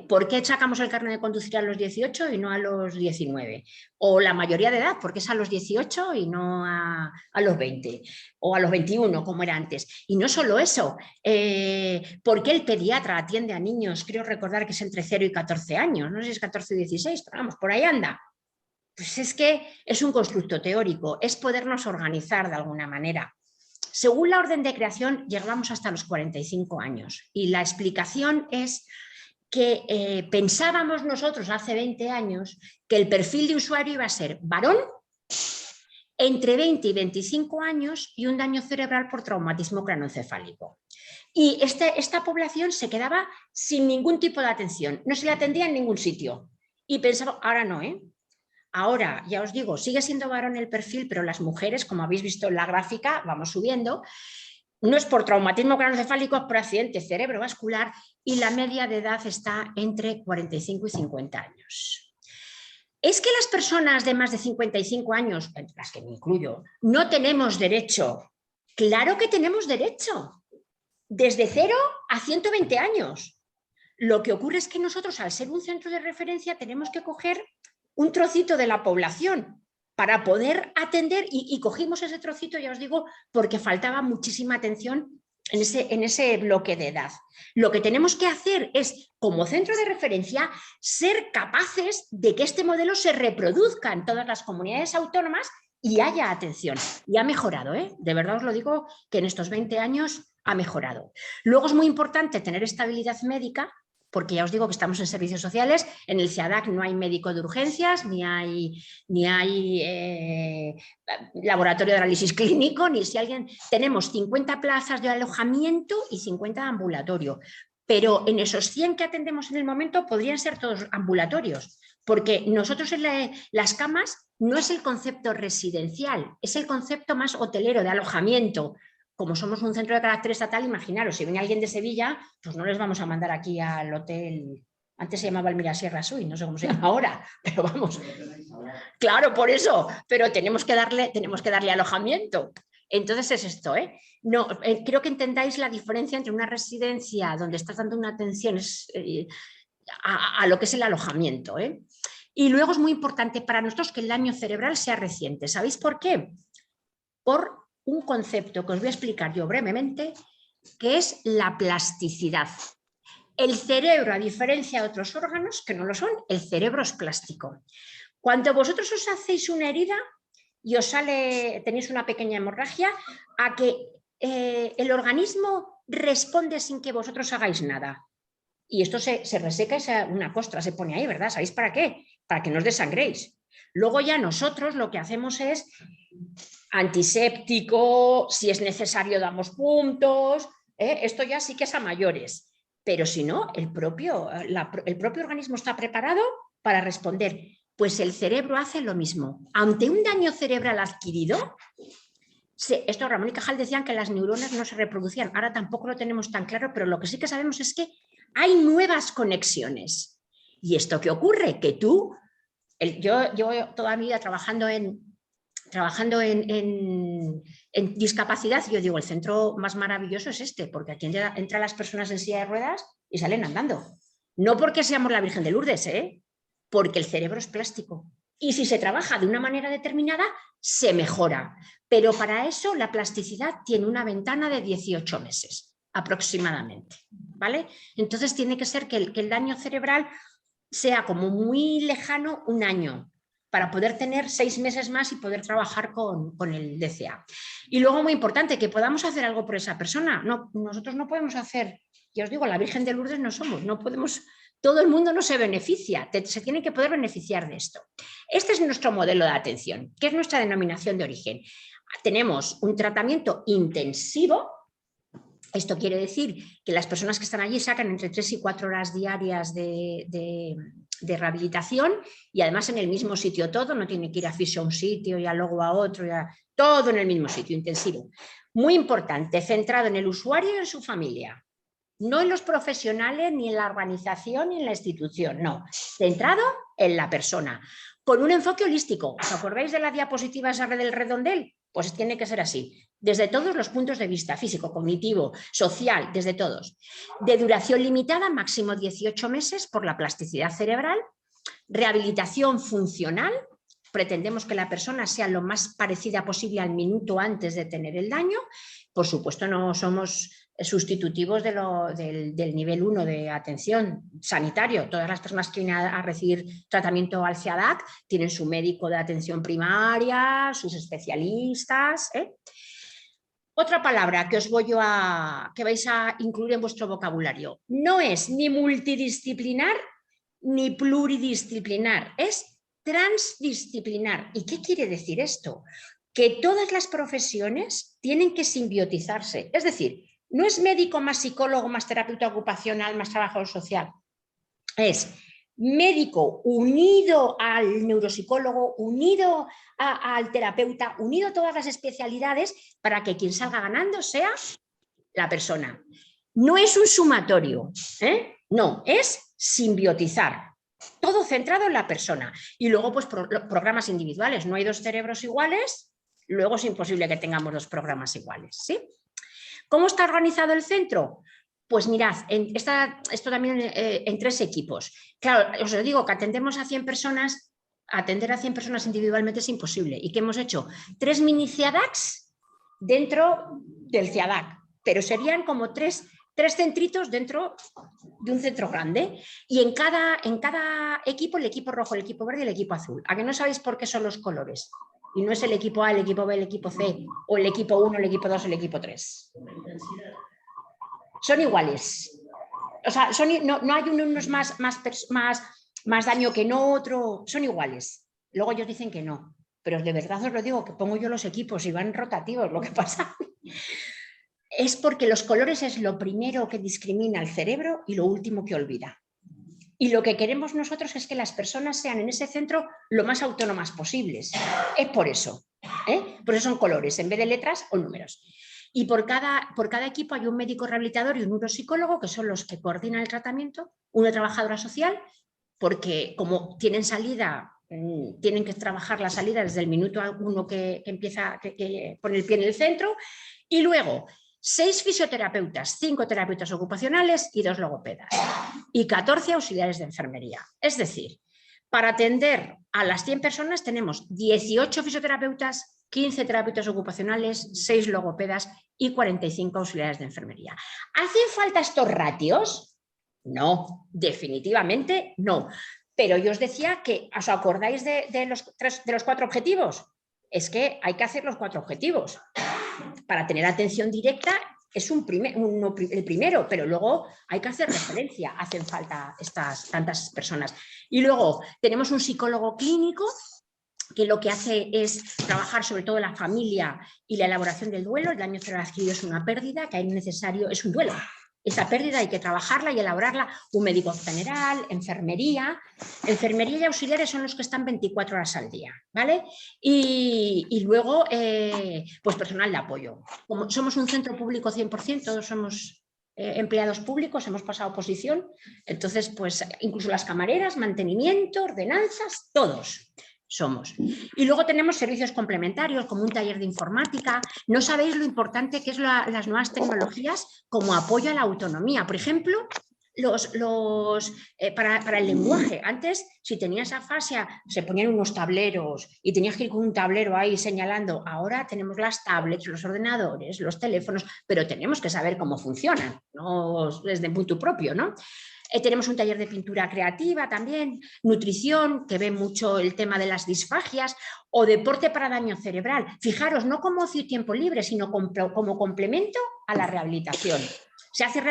¿Por qué sacamos el carnet de conducir a los 18 y no a los 19? O la mayoría de edad, porque es a los 18 y no a los 20 o a los 21, como era antes. Y no solo eso, ¿por qué el pediatra atiende a niños? Creo recordar que es entre 0 y 14 años, no sé si es 14 y 16, pero vamos, por ahí anda. Pues es que es un constructo teórico, es podernos organizar de alguna manera. Según la orden de creación, llegamos hasta los 45 años y la explicación es que pensábamos nosotros hace 20 años que el perfil de usuario iba a ser varón entre 20 y 25 años y un daño cerebral por traumatismo craneoencefálico. Y esta población se quedaba sin ningún tipo de atención, no se le atendía en ningún sitio. Y pensaba, ahora no, Ahora, ya os digo, sigue siendo varón el perfil, pero las mujeres, como habéis visto en la gráfica, vamos subiendo. No es por traumatismo craneoencefálico, es por accidente cerebrovascular y la media de edad está entre 45 y 50 años. ¿Es que las personas de más de 55 años, entre las que me incluyo, no tenemos derecho? Claro que tenemos derecho, desde 0 a 120 años. Lo que ocurre es que nosotros, al ser un centro de referencia, tenemos que coger un trocito de la población para poder atender y cogimos ese trocito, ya os digo, porque faltaba muchísima atención en ese bloque de edad. Lo que tenemos que hacer es, como centro de referencia, ser capaces de que este modelo se reproduzca en todas las comunidades autónomas y haya atención. Y ha mejorado, de verdad os lo digo, que en estos 20 años ha mejorado. Luego es muy importante tener estabilidad médica, porque ya os digo que estamos en servicios sociales, en el CIADAC no hay médico de urgencias, ni hay laboratorio de análisis clínico, ni si alguien... Tenemos 50 plazas de alojamiento y 50 de ambulatorio, pero en esos 100 que atendemos en el momento podrían ser todos ambulatorios, porque nosotros en las camas no es el concepto residencial, es el concepto más hotelero, de alojamiento. Como somos un centro de carácter estatal, imaginaros, si viene alguien de Sevilla, pues no les vamos a mandar aquí al hotel, antes se llamaba el Mirasierra Sui, no sé cómo se llama ahora, pero vamos, claro, por eso, pero tenemos que darle alojamiento. Entonces es esto, No, creo que entendáis la diferencia entre una residencia donde estás dando una atención a lo que es el alojamiento, Y luego es muy importante para nosotros que el daño cerebral sea reciente. ¿Sabéis por qué? Por un concepto que os voy a explicar yo brevemente, que es la plasticidad. El cerebro, a diferencia de otros órganos que no lo son, el cerebro es plástico. Cuando vosotros os hacéis una herida y tenéis una pequeña hemorragia, a que el organismo responde sin que vosotros hagáis nada. Y esto se reseca, una costra se pone ahí, ¿verdad? ¿Sabéis para qué? Para que no os desangréis. Luego ya nosotros lo que hacemos es antiséptico, si es necesario damos puntos, esto ya sí que es a mayores, pero si no, el propio organismo está preparado para responder. Pues el cerebro hace lo mismo. Ante un daño cerebral adquirido, esto Ramón y Cajal decían que las neuronas no se reproducían, ahora tampoco lo tenemos tan claro, pero lo que sí que sabemos es que hay nuevas conexiones. ¿Y esto qué ocurre? Que yo toda mi vida trabajando en discapacidad, yo digo, el centro más maravilloso es este, porque aquí entran las personas en silla de ruedas y salen andando. No porque seamos la Virgen de Lourdes, porque el cerebro es plástico. Y si se trabaja de una manera determinada, se mejora. Pero para eso la plasticidad tiene una ventana de 18 meses aproximadamente, ¿vale? Entonces tiene que ser que el daño cerebral sea como muy lejano, un año, para poder tener 6 meses más y poder trabajar con el DCA. Y luego, muy importante, que podamos hacer algo por esa persona. No, nosotros no podemos hacer, ya os digo, la Virgen de Lourdes no somos, no podemos, todo el mundo no se beneficia, se tiene que poder beneficiar de esto. Este es nuestro modelo de atención, que es nuestra denominación de origen. Tenemos un tratamiento intensivo. Esto quiere decir que las personas que están allí sacan entre 3 y 4 horas diarias de rehabilitación, y además en el mismo sitio todo, no tiene que ir a fisio a un sitio y luego a otro, todo en el mismo sitio, intensivo. Muy importante, centrado en el usuario y en su familia, no en los profesionales, ni en la organización, ni en la institución, no, centrado en la persona, con un enfoque holístico. ¿Os acordáis de la diapositiva esa del redondel? Pues tiene que ser así, desde todos los puntos de vista, físico, cognitivo, social, desde todos. De duración limitada, máximo 18 meses por la plasticidad cerebral. Rehabilitación funcional, pretendemos que la persona sea lo más parecida posible al minuto antes de tener el daño. Por supuesto, no somos sustitutivos del nivel 1 de atención sanitario. Todas las personas que vienen a recibir tratamiento al CIADAC tienen su médico de atención primaria, sus especialistas. Otra palabra que que vais a incluir en vuestro vocabulario. No es ni multidisciplinar ni pluridisciplinar, es transdisciplinar. ¿Y qué quiere decir esto? Que todas las profesiones tienen que simbiotizarse. Es decir, no es médico más psicólogo más terapeuta ocupacional más trabajador social. Es médico unido al neuropsicólogo, unido al terapeuta, unido a todas las especialidades para que quien salga ganando sea la persona. No es un sumatorio, no, es simbiotizar. Todo centrado en la persona. Y luego, pues, programas individuales. No hay 2 cerebros iguales, luego es imposible que tengamos 2 programas iguales, ¿sí? ¿Cómo está organizado el centro? Pues mirad, esto también en 3 equipos. Claro, os digo que atendemos a 100 personas, atender a 100 personas individualmente es imposible. ¿Y qué hemos hecho? 3 mini CIADACs dentro del CIADAC, pero serían como 3 centritos dentro de un centro grande, y en cada equipo, el equipo rojo, el equipo verde y el equipo azul. ¿A que no sabéis por qué son los colores? Y no es el equipo A, el equipo B, el equipo C, o el equipo 1, el equipo 2, el equipo 3. Son iguales. O sea, no hay unos más daño que en otro, son iguales. Luego ellos dicen que no, pero de verdad os lo digo, que pongo yo los equipos y van rotativos. Lo que pasa es porque los colores es lo primero que discrimina el cerebro y lo último que olvida. Y lo que queremos nosotros es que las personas sean en ese centro lo más autónomas posibles. Es por eso. Por eso son colores en vez de letras o números. Y por cada equipo hay un médico rehabilitador y un neuropsicólogo, que son los que coordinan el tratamiento, una trabajadora social, porque como tienen salida, tienen que trabajar la salida desde el minuto 1 que empieza, que pone el pie en el centro, y luego 6 fisioterapeutas, 5 terapeutas ocupacionales y 2 logopedas, y 14 auxiliares de enfermería. Es decir, para atender a las 100 personas tenemos 18 fisioterapeutas, 15 terapeutas ocupacionales, 6 logopedas y 45 auxiliares de enfermería. ¿Hacen falta estos ratios? No, definitivamente no. Pero yo os decía que, ¿os acordáis de los 4 objetivos? Es que hay que hacer los 4 objetivos. Para tener atención directa es el primero, pero luego hay que hacer referencia, hacen falta tantas personas. Y luego tenemos un psicólogo clínico que lo que hace es trabajar sobre todo la familia y la elaboración del duelo. El daño cerebral adquirido es una pérdida, que es un duelo. Esa pérdida hay que trabajarla y elaborarla. Un médico general, enfermería y auxiliares son los que están 24 horas al día, ¿vale? Y luego, pues personal de apoyo. Como somos un centro público 100%, todos somos empleados públicos, hemos pasado oposición, entonces pues incluso las camareras, mantenimiento, ordenanzas, todos somos. Y luego tenemos servicios complementarios como un taller de informática. No sabéis lo importante que es las nuevas tecnologías como apoyo a la autonomía. Por ejemplo, para el lenguaje. Antes, si tenías afasia, se ponían unos tableros y tenías que ir con un tablero ahí señalando. Ahora tenemos las tablets, los ordenadores, los teléfonos, pero tenemos que saber cómo funcionan, no desde punto propio, ¿no? Tenemos un taller de pintura creativa también, nutrición, que ve mucho el tema de las disfagias, o deporte para daño cerebral. Fijaros, no como ocio y tiempo libre, sino como complemento a la rehabilitación. Se hace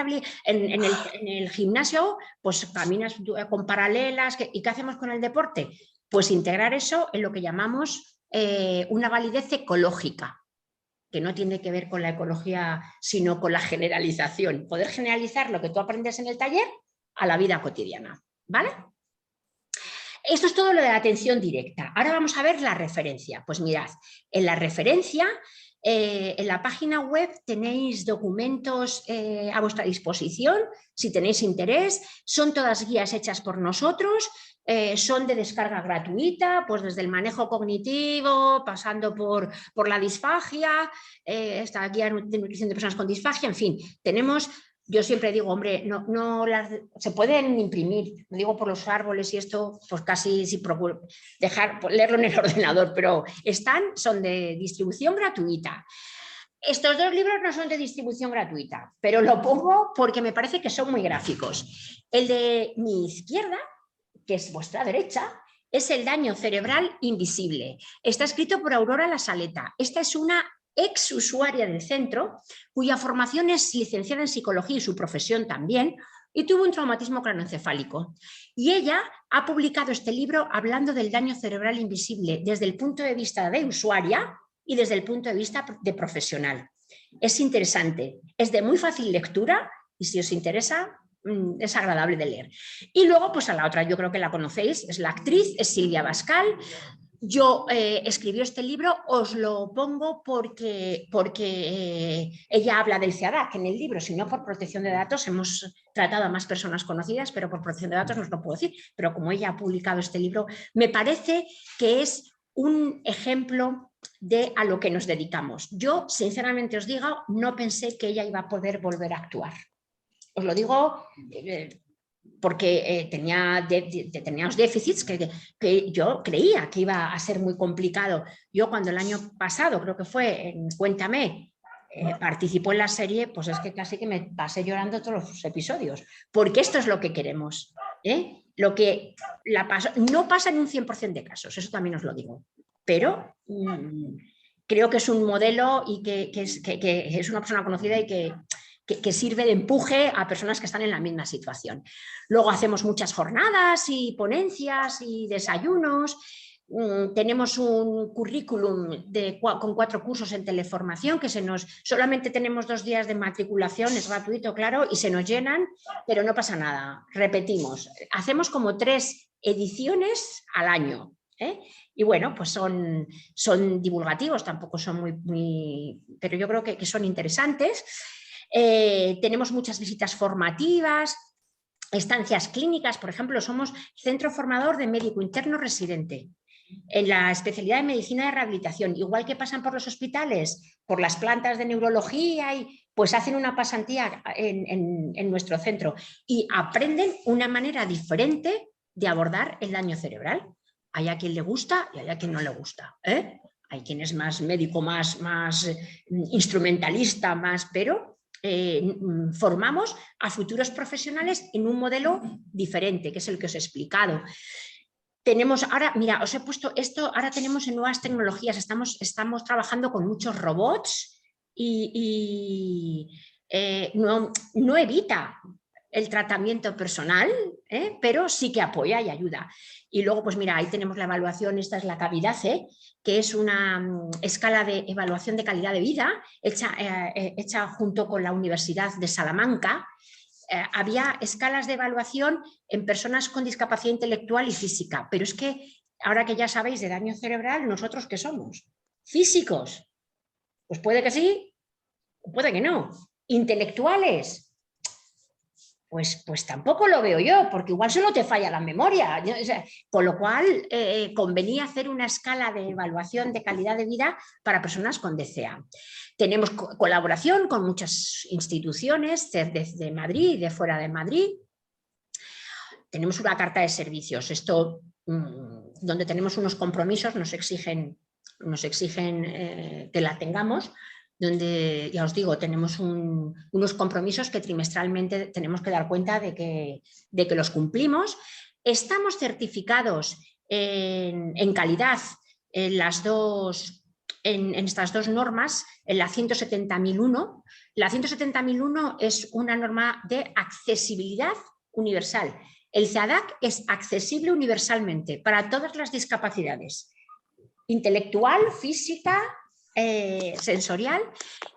en el gimnasio, pues caminas con paralelas. ¿Y qué hacemos con el deporte? Pues integrar eso en lo que llamamos una validez ecológica, que no tiene que ver con la ecología, sino con la generalización. Poder generalizar lo que tú aprendes en el taller a la vida cotidiana, ¿vale? Esto es todo lo de la atención directa. Ahora vamos a ver la referencia. Pues mirad, en la referencia, en la página web tenéis documentos a vuestra disposición, si tenéis interés. Son todas guías hechas por nosotros, son de descarga gratuita, pues desde el manejo cognitivo, pasando por la disfagia, esta guía de nutrición de personas con disfagia, en fin, tenemos... Yo siempre digo, hombre, se pueden imprimir, lo digo por los árboles y esto, pues casi si procuro leerlo en el ordenador, pero son de distribución gratuita. Estos dos libros no son de distribución gratuita, pero lo pongo porque me parece que son muy gráficos. El de mi izquierda, que es vuestra derecha, es El daño cerebral invisible. Está escrito por Aurora Lasaleta. Esta es una ex usuaria del centro, cuya formación es licenciada en psicología y su profesión también, y tuvo un traumatismo craneoencefálico. Y ella ha publicado este libro hablando del daño cerebral invisible desde el punto de vista de usuaria y desde el punto de vista de profesional. Es interesante, es de muy fácil lectura y si os interesa es agradable de leer. Y luego pues a la otra, yo creo que la conocéis, es la actriz, es Silvia Bascal. Yo escribió este libro, os lo pongo porque ella habla del CIADAC en el libro, si no por protección de datos hemos tratado a más personas conocidas, pero por protección de datos no os lo puedo decir, pero como ella ha publicado este libro, me parece que es un ejemplo de a lo que nos dedicamos. Yo, sinceramente os digo, no pensé que ella iba a poder volver a actuar. Os lo digo... porque tenía unos déficits que yo creía que iba a ser muy complicado. Yo cuando el año pasado, creo que fue en Cuéntame, participó en la serie, pues es que casi que me pasé llorando todos los episodios, porque esto es lo que queremos. Lo que no pasa en un 100% de casos, eso también os lo digo, pero creo que es un modelo y que es una persona conocida y que sirve de empuje a personas que están en la misma situación. Luego hacemos muchas jornadas y ponencias y desayunos. Tenemos un currículum con 4 cursos en teleformación que solamente tenemos 2 días de matriculación, es gratuito, claro, y se nos llenan, pero no pasa nada, repetimos. Hacemos como 3 ediciones al año. Y bueno, pues son divulgativos, tampoco son muy pero yo creo que son interesantes. Tenemos muchas visitas formativas, estancias clínicas, por ejemplo, somos centro formador de médico interno residente en la especialidad de medicina de rehabilitación, igual que pasan por los hospitales, por las plantas de neurología, pues hacen una pasantía en nuestro centro y aprenden una manera diferente de abordar el daño cerebral. Hay a quien le gusta y hay a quien no le gusta, Hay quien es más médico, más instrumentalista, pero formamos a futuros profesionales en un modelo diferente, que es el que os he explicado. Tenemos ahora, mira, os he puesto esto, ahora tenemos en nuevas tecnologías, estamos trabajando con muchos robots y no evita el tratamiento personal, pero sí que apoya y ayuda. Y luego, pues mira, ahí tenemos la evaluación, esta es la CAVIDACE, que es una escala de evaluación de calidad de vida hecha junto con la Universidad de Salamanca. Había escalas de evaluación en personas con discapacidad intelectual y física, pero es que ahora que ya sabéis de daño cerebral, ¿nosotros qué somos? ¿Físicos? Pues puede que sí, puede que no. ¿Intelectuales? Pues tampoco lo veo yo, porque igual solo te falla la memoria. Con lo cual, convenía hacer una escala de evaluación de calidad de vida para personas con DCA. Tenemos colaboración con muchas instituciones desde Madrid y de fuera de Madrid. tenemos una carta de servicios. Esto, donde tenemos unos compromisos, nos exigen que la tengamos, donde, ya os digo, tenemos unos compromisos que trimestralmente tenemos que dar cuenta de que los cumplimos. Estamos certificados en calidad en estas dos normas, en la 170.001. La 170.001 es una norma de accesibilidad universal. El CEADAC es accesible universalmente para todas las discapacidades, intelectual, física, sensorial,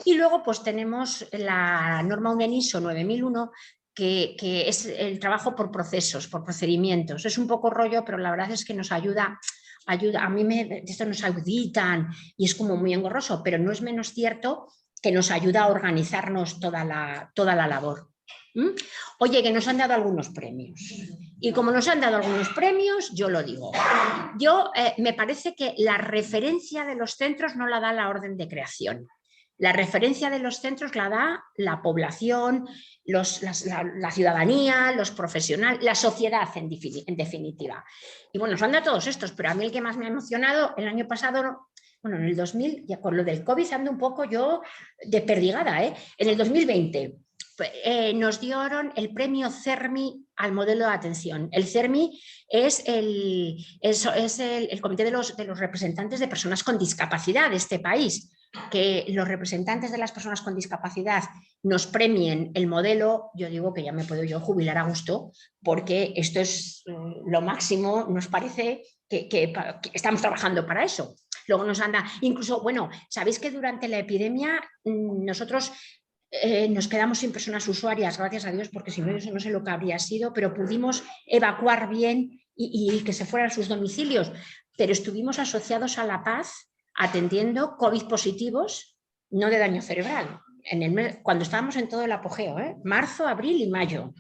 y luego pues tenemos la norma UNENISO 9001, que es el trabajo por procesos, por procedimientos. Es un poco rollo, pero la verdad es que nos ayuda. A mí esto nos auditan y es como muy engorroso, pero no es menos cierto que nos ayuda a organizarnos toda la labor. Oye, que nos han dado algunos premios. Y como nos han dado algunos premios, yo lo digo. Me parece que la referencia de los centros no la da la orden de creación. La referencia de los centros la da la población, la ciudadanía, los profesionales, la sociedad en definitiva. Y bueno, nos han dado todos estos, pero a mí el que más me ha emocionado el año pasado, bueno, en el 2000, ya con lo del COVID ando un poco yo desperdigada, ¿eh? En el 2020 nos dieron el premio CERMI al modelo de atención. El CERMI es el comité de los representantes de personas con discapacidad de este país. Que los representantes de las personas con discapacidad nos premien el modelo, yo digo que ya me puedo yo jubilar a gusto, porque esto es lo máximo, nos parece que estamos trabajando para eso. Luego nos anda, incluso, bueno, sabéis que durante la epidemia nosotros nos quedamos sin personas usuarias, gracias a Dios, porque si no, eso no sé lo que habría sido, pero pudimos evacuar bien y que se fueran a sus domicilios, pero estuvimos asociados a La Paz atendiendo COVID positivos, no de daño cerebral, cuando estábamos en todo el apogeo, marzo, abril y mayo.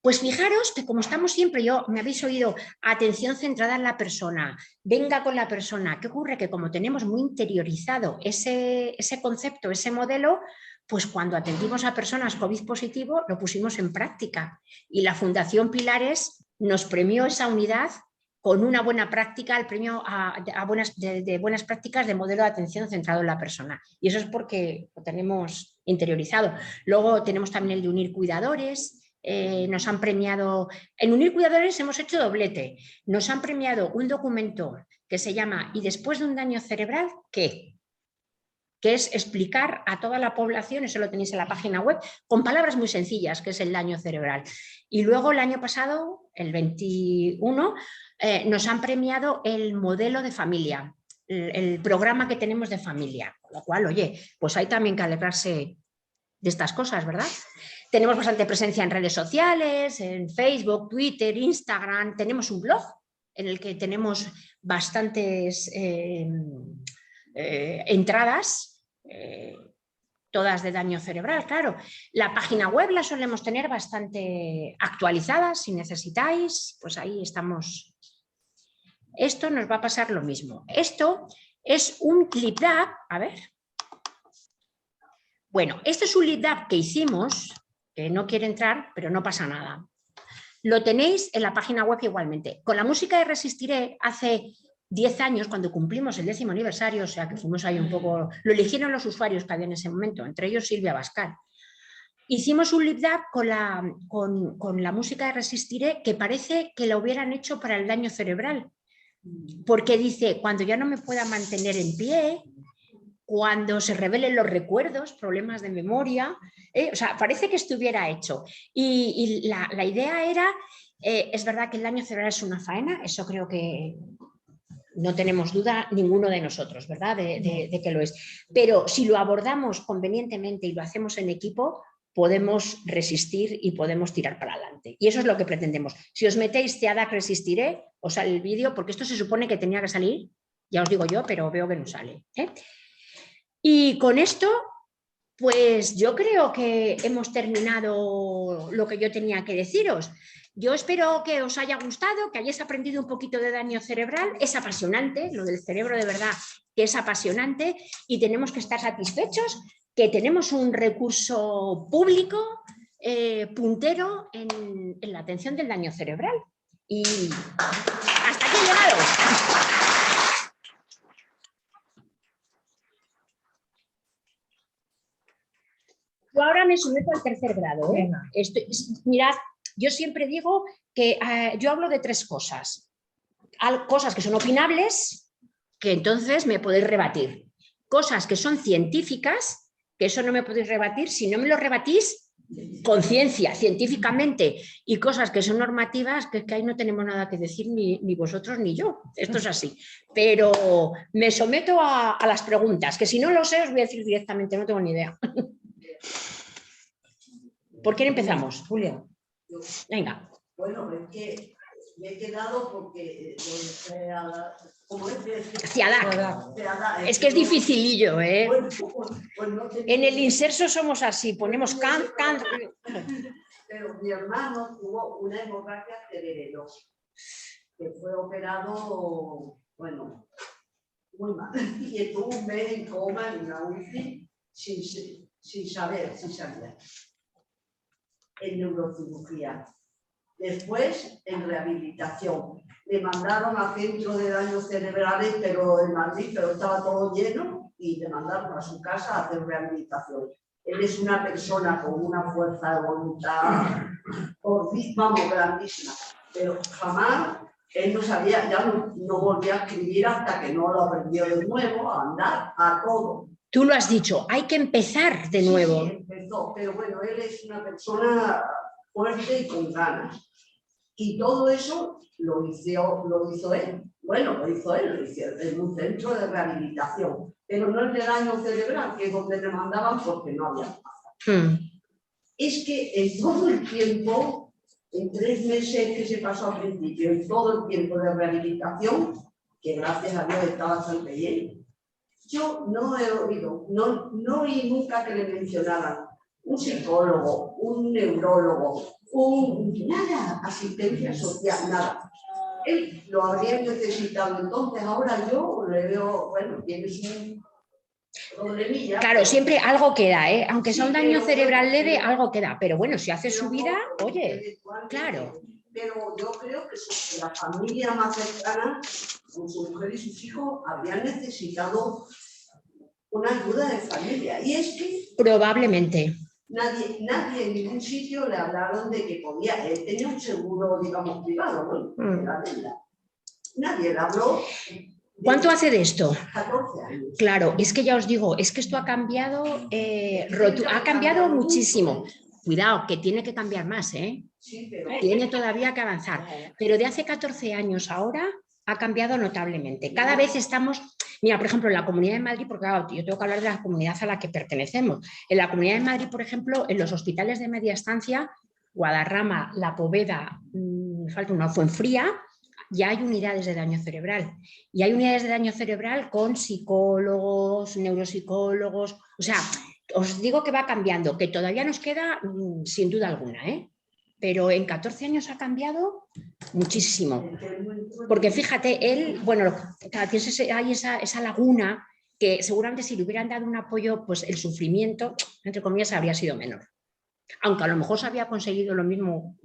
Pues fijaros que como estamos siempre, me habéis oído, atención centrada en la persona, venga con la persona. ¿Qué ocurre? Que como tenemos muy interiorizado ese concepto, ese modelo, pues cuando atendimos a personas COVID positivo lo pusimos en práctica y la Fundación Pilares nos premió esa unidad con una buena práctica, el premio de buenas prácticas de modelo de atención centrado en la persona. Y eso es porque lo tenemos interiorizado. Luego tenemos también el de unir cuidadores. Nos han premiado, en Unir Cuidadores hemos hecho doblete, nos han premiado un documento que se llama ¿Y después de un daño cerebral qué? Que es explicar a toda la población, eso lo tenéis en la página web, con palabras muy sencillas, que es el daño cerebral. Y luego el año pasado, el 21, nos han premiado el modelo de familia, el programa que tenemos de familia, con lo cual, oye, pues hay también que alegrarse de estas cosas, ¿verdad? Tenemos bastante presencia en redes sociales, en Facebook, Twitter, Instagram. Tenemos un blog en el que tenemos bastantes entradas, todas de daño cerebral, claro. La página web la solemos tener bastante actualizada, si necesitáis, pues ahí estamos. Esto nos va a pasar lo mismo. Esto es un LibDAP, a ver. Bueno, este es un LibDAP que hicimos, que no quiere entrar, pero no pasa nada. Lo tenéis en la página web igualmente. Con la música de Resistiré, hace 10 años, cuando cumplimos el 10º aniversario, o sea que fuimos ahí un poco, lo eligieron los usuarios que había en ese momento, entre ellos Silvia Bascal. Hicimos un LibDAP con la música de Resistiré que parece que lo hubieran hecho para el daño cerebral, porque dice, cuando ya no me pueda mantener en pie, cuando se revelen los recuerdos, problemas de memoria, o sea, parece que estuviera hecho. Y la idea era, es verdad que el daño cerebral es una faena, eso creo que no tenemos duda ninguno de nosotros, ¿verdad? De que lo es. Pero si lo abordamos convenientemente y lo hacemos en equipo, podemos resistir y podemos tirar para adelante. Y eso es lo que pretendemos. Si os metéis CEADAC Resistiré, os sale el vídeo, porque esto se supone que tenía que salir, ya os digo yo, pero veo que no sale. Y con esto, pues yo creo que hemos terminado lo que yo tenía que deciros. Yo espero que os haya gustado, que hayáis aprendido un poquito de daño cerebral. Es apasionante, lo del cerebro de verdad que es apasionante y tenemos que estar satisfechos, que tenemos un recurso público puntero en la atención del daño cerebral. Y hasta aquí he llegado. Yo ahora me someto al tercer grado. Mirad, yo siempre digo que yo hablo de tres cosas. Cosas que son opinables, que entonces me podéis rebatir. Cosas que son científicas, que eso no me podéis rebatir. Si no me lo rebatís, con ciencia, científicamente, y cosas que son normativas, que ahí no tenemos nada que decir ni vosotros ni yo. Esto es así. Pero me someto a las preguntas, que si no lo sé os voy a decir directamente, no tengo ni idea. ¿Por quién empezamos? Julia. Venga. Bueno, es que me he quedado porque como CIADAC. Es que es dificilillo, ¿eh? Pues no en el inserso somos así, ponemos can. Pero mi hermano tuvo una hemorragia cerebral, que fue operado, bueno, muy mal. Y estuvo un mes en coma en una UCI sin saber. En neurocirugía. Después, en rehabilitación. Le mandaron a centro de daños cerebrales, pero en Madrid, pero estaba todo lleno, y le mandaron a su casa a hacer rehabilitación. Él es una persona con una fuerza de voluntad, vamos, grandísima, pero jamás, él no sabía, ya no volvió a escribir hasta que no lo aprendió de nuevo, a andar, a todo. Tú lo has dicho, hay que empezar de nuevo. Sí, empezó, pero bueno, él es una persona fuerte y con ganas. Y todo eso lo hizo él. Bueno, lo hizo en un centro de rehabilitación, pero no el de daño cerebral, que es donde le mandaban porque no había plaza. Es que en todo el tiempo, en 3 meses que se pasó al principio, en todo el tiempo de rehabilitación, que gracias a Dios estaba bastante bien, yo no he oído, no oí nunca que le mencionaran un psicólogo, un neurólogo, nada, asistencia social, nada. Él lo habría necesitado, entonces ahora yo le veo, bueno, tienes un problemilla. Claro, siempre algo queda, ¿eh? Aunque sea un daño cerebral leve, algo queda. Pero bueno, si hace su vida, oye, claro. Pero yo creo que la familia más cercana, con su mujer y sus hijos, habrían necesitado una ayuda de familia. Y es que probablemente nadie en ningún sitio le hablaron de que podía. Él tenía un seguro, digamos, privado, bueno, de la deuda. Nadie le habló. ¿Cuánto hace de esto? 14 años. Claro, es que ya os digo, es que esto ha cambiado, ha cambiado muchísimo. Cuidado, que tiene que cambiar más, ¿eh? Sí, pero tiene todavía que avanzar. Pero de hace 14 años ahora ha cambiado notablemente. Cada vez estamos... Mira, por ejemplo, en la Comunidad de Madrid, porque claro, yo tengo que hablar de la comunidad a la que pertenecemos. En la Comunidad de Madrid, por ejemplo, en los hospitales de media estancia, Guadarrama, La Poveda, me falta una, Fuenfría, ya hay unidades de daño cerebral. Y hay unidades de daño cerebral con psicólogos, neuropsicólogos. O sea, os digo que va cambiando, que todavía nos queda sin duda alguna, ¿eh? Pero en 14 años ha cambiado muchísimo. Porque fíjate, él, bueno, hay esa laguna que seguramente si le hubieran dado un apoyo, pues el sufrimiento, entre comillas, habría sido menor. Aunque a lo mejor se había conseguido lo mismo,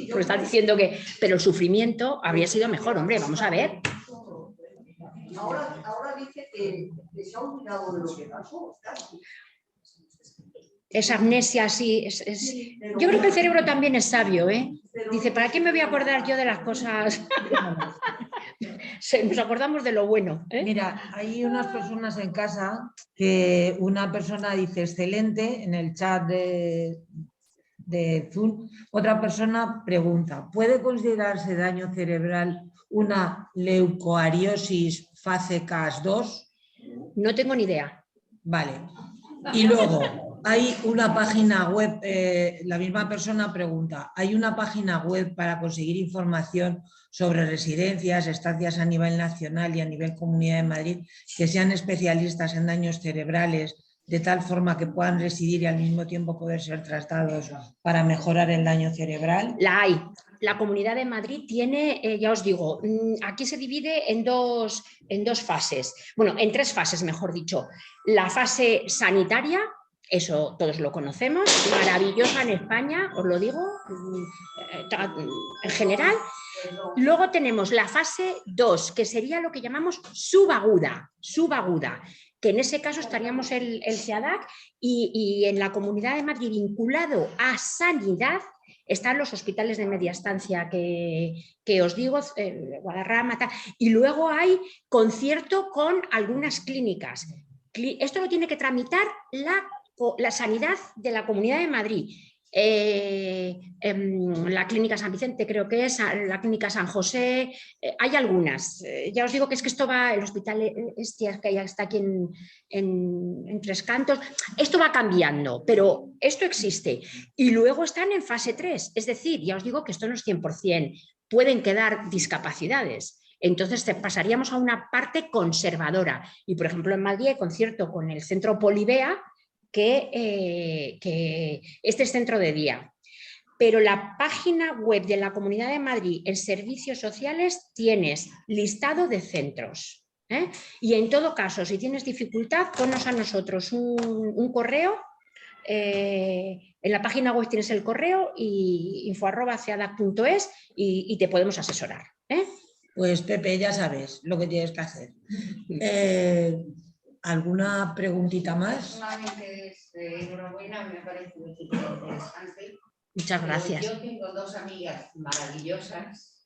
porque está diciendo que, pero el sufrimiento habría sido mejor, hombre, vamos a ver. Ahora dice que se ha olvidado de lo que pasó, casi. Esa amnesia, sí. Yo creo que el cerebro también es sabio, ¿eh? Dice, ¿para qué me voy a acordar yo de las cosas? Nos acordamos de lo bueno, ¿eh? Mira, hay unas personas en casa que una persona dice excelente en el chat de Zoom, otra persona pregunta, ¿puede considerarse daño cerebral una leucoariosis fase CAS2? No tengo ni idea. Vale. Y luego hay una página web, la misma persona pregunta, ¿hay una página web para conseguir información sobre residencias, estancias a nivel nacional y a nivel Comunidad de Madrid que sean especialistas en daños cerebrales de tal forma que puedan residir y al mismo tiempo poder ser tratados para mejorar el daño cerebral? La hay. La Comunidad de Madrid tiene, ya os digo, aquí se divide en dos fases, bueno, en 3 fases, mejor dicho. La fase sanitaria, eso todos lo conocemos, maravillosa en España, os lo digo, en general. Luego tenemos la fase 2, que sería lo que llamamos subaguda, que en ese caso estaríamos el CEADAC y en la Comunidad de Madrid vinculado a sanidad están los hospitales de media estancia que os digo, Guadarrama, tal, y luego hay concierto con algunas clínicas. Esto lo tiene que tramitar la sanidad de la Comunidad de Madrid. La clínica San Vicente creo que es, la clínica San José, hay algunas. Ya os digo que es que esto va, el hospital que ya está aquí en Tres Cantos, esto va cambiando, pero esto existe. Y luego están en fase 3, es decir, ya os digo que esto no es 100%, pueden quedar discapacidades. Entonces pasaríamos a una parte conservadora. Y por ejemplo en Madrid hay concierto con el Centro Polibea, que este es centro de día. Pero la página web de la Comunidad de Madrid en servicios sociales tienes listado de centros. Y en todo caso, si tienes dificultad, ponnos a nosotros un correo. En la página web tienes el correo y info@ceadac.es y te podemos asesorar. Pues Pepe, ya sabes lo que tienes que hacer. ¿Alguna preguntita más? Solamente enhorabuena, me parece muy interesante. Muchas gracias. Yo tengo dos amigas maravillosas,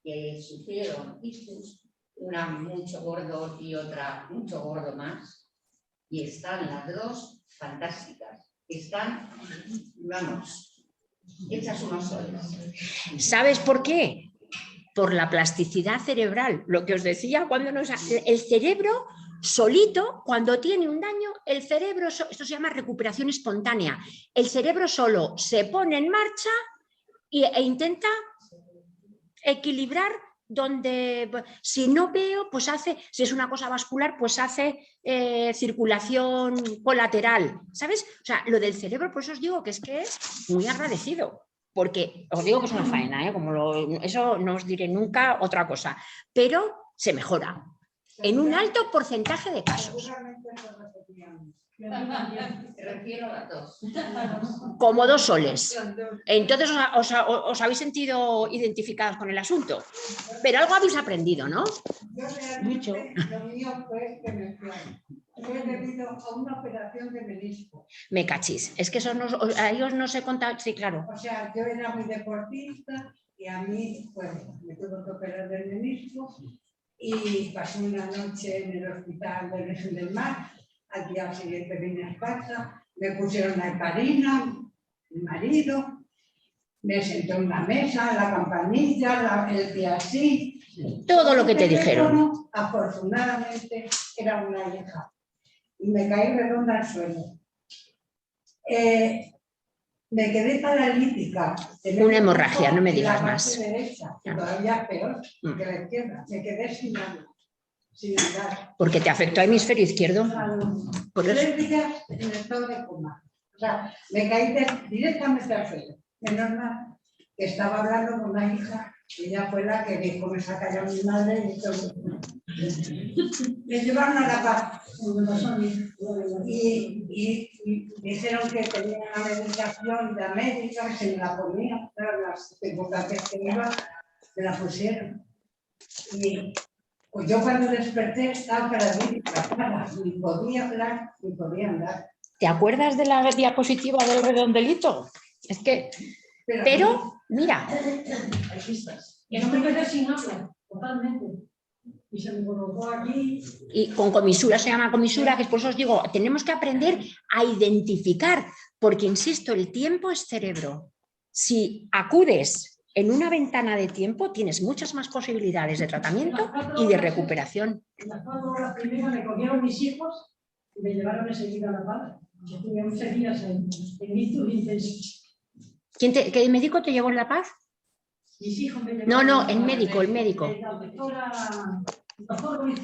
que sufrieron ictus, una mucho gordo y otra mucho gordo más, y están las dos fantásticas. Están, vamos, hechas unos soles. ¿Sabes por qué? Por la plasticidad cerebral, lo que os decía, cuando el cerebro solito, cuando tiene un daño, el cerebro, esto se llama recuperación espontánea, el cerebro solo se pone en marcha e intenta equilibrar donde, si no veo, pues hace, si es una cosa vascular, pues hace circulación colateral, ¿sabes? O sea, lo del cerebro, por eso os digo que es muy agradecido. Porque os digo que es una faena, eso no os diré nunca otra cosa, pero se mejora en un alto porcentaje de casos. Me refiero a las dos. Como 2 soles. Entonces os habéis sentido identificados con el asunto, pero algo habéis aprendido, ¿no? Mucho. Lo mío fue que me fue debido a una operación de menisco. Me cachis, es que eso a ellos no se conta, sí, claro. O sea, yo era muy deportista y a mí, pues, me tuve que operar del menisco y pasé una noche en el hospital de Virgen del Mar. Al día siguiente vine a casa, me pusieron la heparina, mi marido, me sentó en una mesa, la campanilla, el día así. Todo lo que te dijeron. Afortunadamente era una hija y me caí redonda al suelo. Me quedé paralítica. Una hemorragia, no me digas más. Derecha, todavía peor que la izquierda. Me quedé sin habla. Sin andar. Porque te afectó al hemisferio izquierdo. Por 3 días en estado de coma. O sea, me caí directamente al suelo. Menos mal que estaba hablando con una hija, ella fue la que dijo, me saca ya mi madre y todo. Me llevaron a La Paz y dijeron que tenía una medicación de América, que se me la ponía, pero las circunstancias que iba, me la pusieron. Y pues yo cuando desperté estaba paralítica, ni podía hablar, ni podía andar. ¿Te acuerdas de la diapositiva del redondelito? Es que, pero mira. Que no me quedé sin habla, totalmente. Y se me colocó aquí. Y con comisura, se llama comisura, que por eso os digo, tenemos que aprender a identificar, porque insisto, el tiempo es cerebro. Si acudes en una ventana de tiempo, tienes muchas más posibilidades de tratamiento y de recuperación. En las 4 horas primeras me cogieron mis hijos y me llevaron enseguida a La Paz. Yo tuve 11 días en ictus intensos. ¿Qué médico te llevó en La Paz? Mis hijos me llevaron. No, el médico. La doctora Ruiz.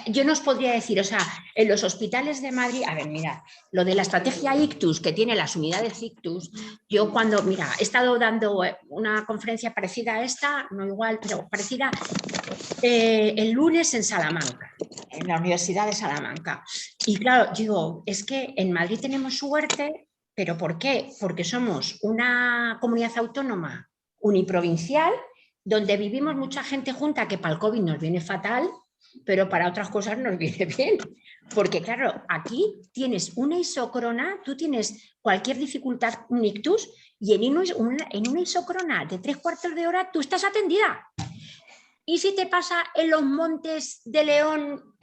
Yo no os podría decir, o sea, en los hospitales de Madrid, a ver, mirad, lo de la estrategia ictus que tiene las unidades ictus, yo cuando, mira, he estado dando una conferencia parecida a esta, no igual, pero parecida, el lunes en Salamanca. en la Universidad de Salamanca. Y claro, digo, es que en Madrid tenemos suerte, ¿pero por qué? Porque somos una comunidad autónoma uniprovincial donde vivimos mucha gente junta que para el COVID nos viene fatal, pero para otras cosas nos viene bien. Porque claro, aquí tienes una isócrona, tú tienes cualquier dificultad, un ictus, y en una isócrona de 3/4 de hora tú estás atendida. ¿Y si te pasa en los Montes de León?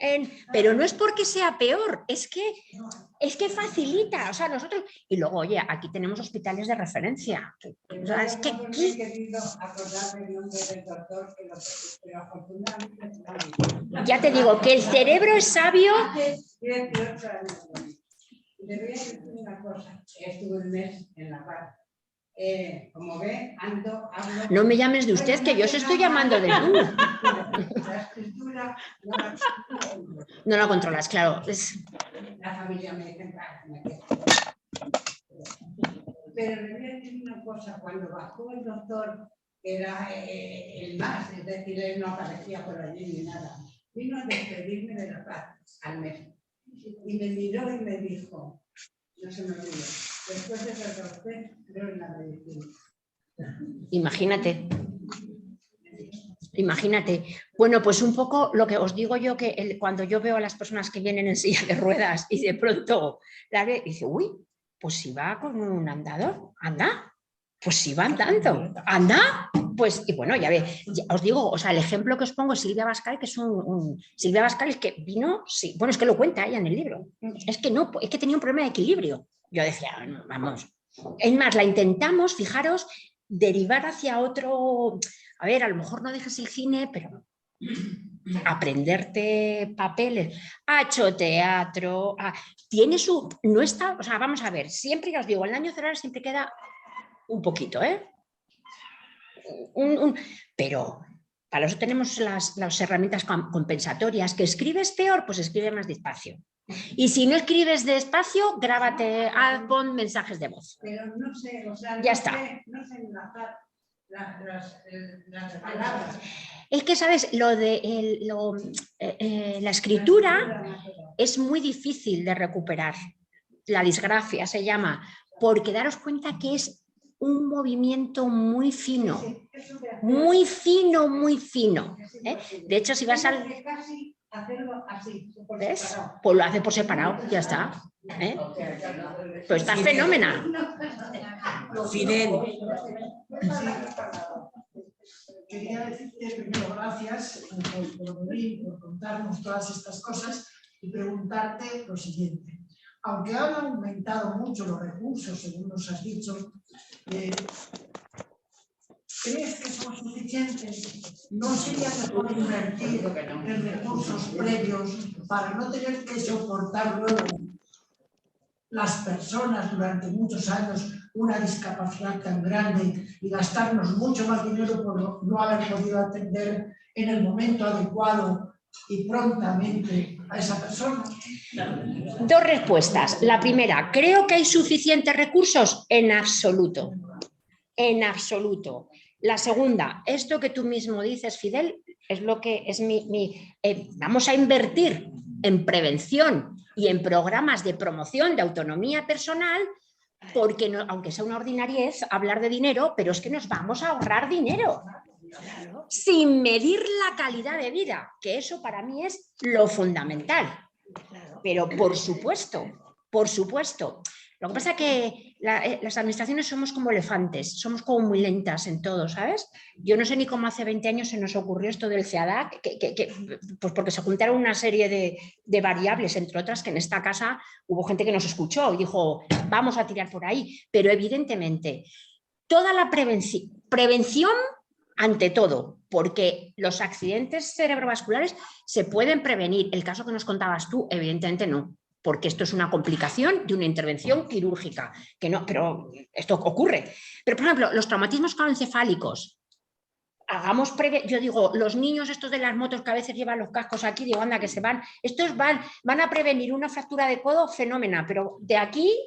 Pero no es porque sea peor, es que facilita. O sea, nosotros... Y luego, oye, aquí tenemos hospitales de referencia. O sea, es que He aquí... querido acordarme el nombre del doctor, pero afortunadamente Ya te digo, que el cerebro es sabio. hace 18 años. Le voy a decir una cosa. Estuve un mes en La Paz. Como ve, hablo... No me llames de usted, que yo os estoy llamando de tú. La escritura No lo controlas, claro. La familia me dice, me quedo. Pero le voy a decir una cosa, cuando bajó el doctor, que era el más, es decir, él no aparecía por allí ni nada, vino a despedirme de La Paz al mes. Y me miró y me dijo, no se me olvide, después de 14, creo en la medicina. Imagínate. Imagínate. Bueno, pues un poco lo que os digo yo, que cuando yo veo a las personas que vienen en silla de ruedas y de pronto la ve y dice, uy, pues si va con un andador, anda, pues si va andando, anda, pues, y bueno, ya ve, ya os digo, o sea, el ejemplo que os pongo es Silvia Bascal, que es Silvia Bascal es que vino, sí, bueno, es que lo cuenta ella en el libro, es que no, es que tenía un problema de equilibrio. Yo decía, vamos, es más, la intentamos, fijaros, derivar hacia otro, a ver, a lo mejor no dejes el cine, pero aprenderte papeles, ha hecho teatro, tiene su, no está, o sea, vamos a ver, siempre ya os digo, el daño cerebral siempre queda un poquito, ¿eh? Pero para eso tenemos las herramientas compensatorias, que escribes peor, pues escribe más despacio. Y si no escribes despacio, grábate, pon mensajes de voz. Pero no sé, o sea, ya está. No sé enlazar las palabras. Es que, ¿sabes? La escritura es muy difícil de recuperar. La disgrafia se llama, porque daros cuenta que es un movimiento muy fino, muy fino, muy fino. De hecho, si vas al... Hacerlo así, ¿Ves? Pues lo hace por separado, ya está. Pues está fenómena. Fidel. Quería decirte primero gracias por venir, por contarnos todas estas cosas y preguntarte lo siguiente. Aunque han aumentado mucho los recursos, según nos has dicho, ¿crees que son suficientes? ¿No sería mejor invertir en recursos previos para no tener que soportar luego las personas durante muchos años una discapacidad tan grande y gastarnos mucho más dinero por no haber podido atender en el momento adecuado y prontamente a esa persona? Dos respuestas. La primera, ¿creo que hay suficientes recursos? En absoluto. En absoluto. La segunda, esto que tú mismo dices, Fidel, es lo que es vamos a invertir en prevención y en programas de promoción de autonomía personal, porque no, aunque sea una ordinariez hablar de dinero, pero es que nos vamos a ahorrar dinero sin medir la calidad de vida, que eso para mí es lo fundamental. Pero por supuesto, lo que pasa es que las administraciones somos como elefantes, somos como muy lentas en todo, ¿sabes? Yo no sé ni cómo hace 20 años se nos ocurrió esto del CEADAC, pues porque se juntaron una serie de variables, entre otras que en esta casa hubo gente que nos escuchó y dijo, vamos a tirar por ahí, pero evidentemente toda la prevención ante todo, porque los accidentes cerebrovasculares se pueden prevenir. El caso que nos contabas tú, evidentemente no, porque esto es una complicación de una intervención quirúrgica, que no, pero esto ocurre. Pero, por ejemplo, los traumatismos craneoencefálicos, yo digo, los niños estos de las motos que a veces llevan los cascos aquí, digo, anda, que se van, estos van a prevenir una fractura de codo, fenómena, pero de aquí...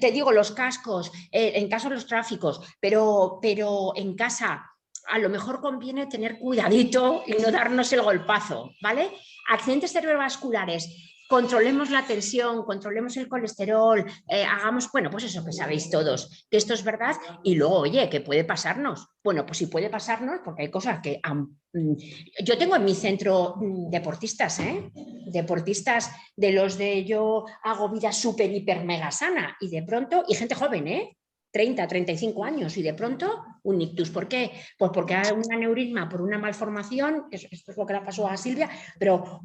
Te digo, los cascos, en caso de los tráficos, pero en casa, a lo mejor conviene tener cuidadito y no darnos el golpazo, ¿vale? Accidentes cerebrovasculares. Controlemos la tensión, controlemos el colesterol, hagamos, bueno, pues eso que sabéis todos, que esto es verdad y luego, oye, ¿qué puede pasarnos? Bueno, pues sí puede pasarnos porque hay cosas que... yo tengo en mi centro deportistas, deportistas de los de yo hago vida súper, hiper, mega sana y de pronto, y gente joven, 30, 35 años y de pronto un ictus. ¿Por qué? Pues porque hay un aneurisma por una malformación, esto es lo que le pasó a Silvia, pero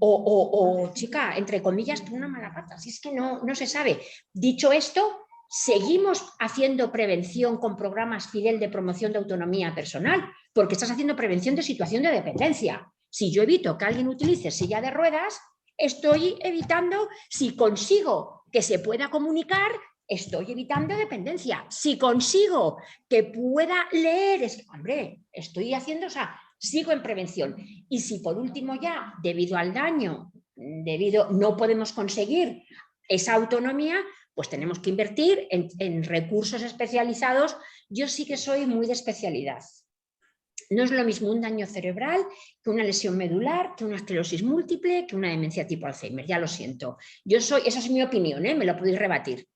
chica, entre comillas, por una mala pata, si es que no se sabe. Dicho esto, seguimos haciendo prevención con programas Fidel de promoción de autonomía personal, porque estás haciendo prevención de situación de dependencia. Si yo evito que alguien utilice silla de ruedas, estoy evitando, si consigo que se pueda comunicar, estoy evitando dependencia. Si consigo que pueda leer, hombre, estoy haciendo, o sea, sigo en prevención. Y si por último ya, debido al daño, no podemos conseguir esa autonomía, pues tenemos que invertir en recursos especializados. Yo sí que soy muy de especialidad. No es lo mismo un daño cerebral que una lesión medular, que una esclerosis múltiple, que una demencia tipo Alzheimer, ya lo siento. Esa es mi opinión, me lo podéis rebatir.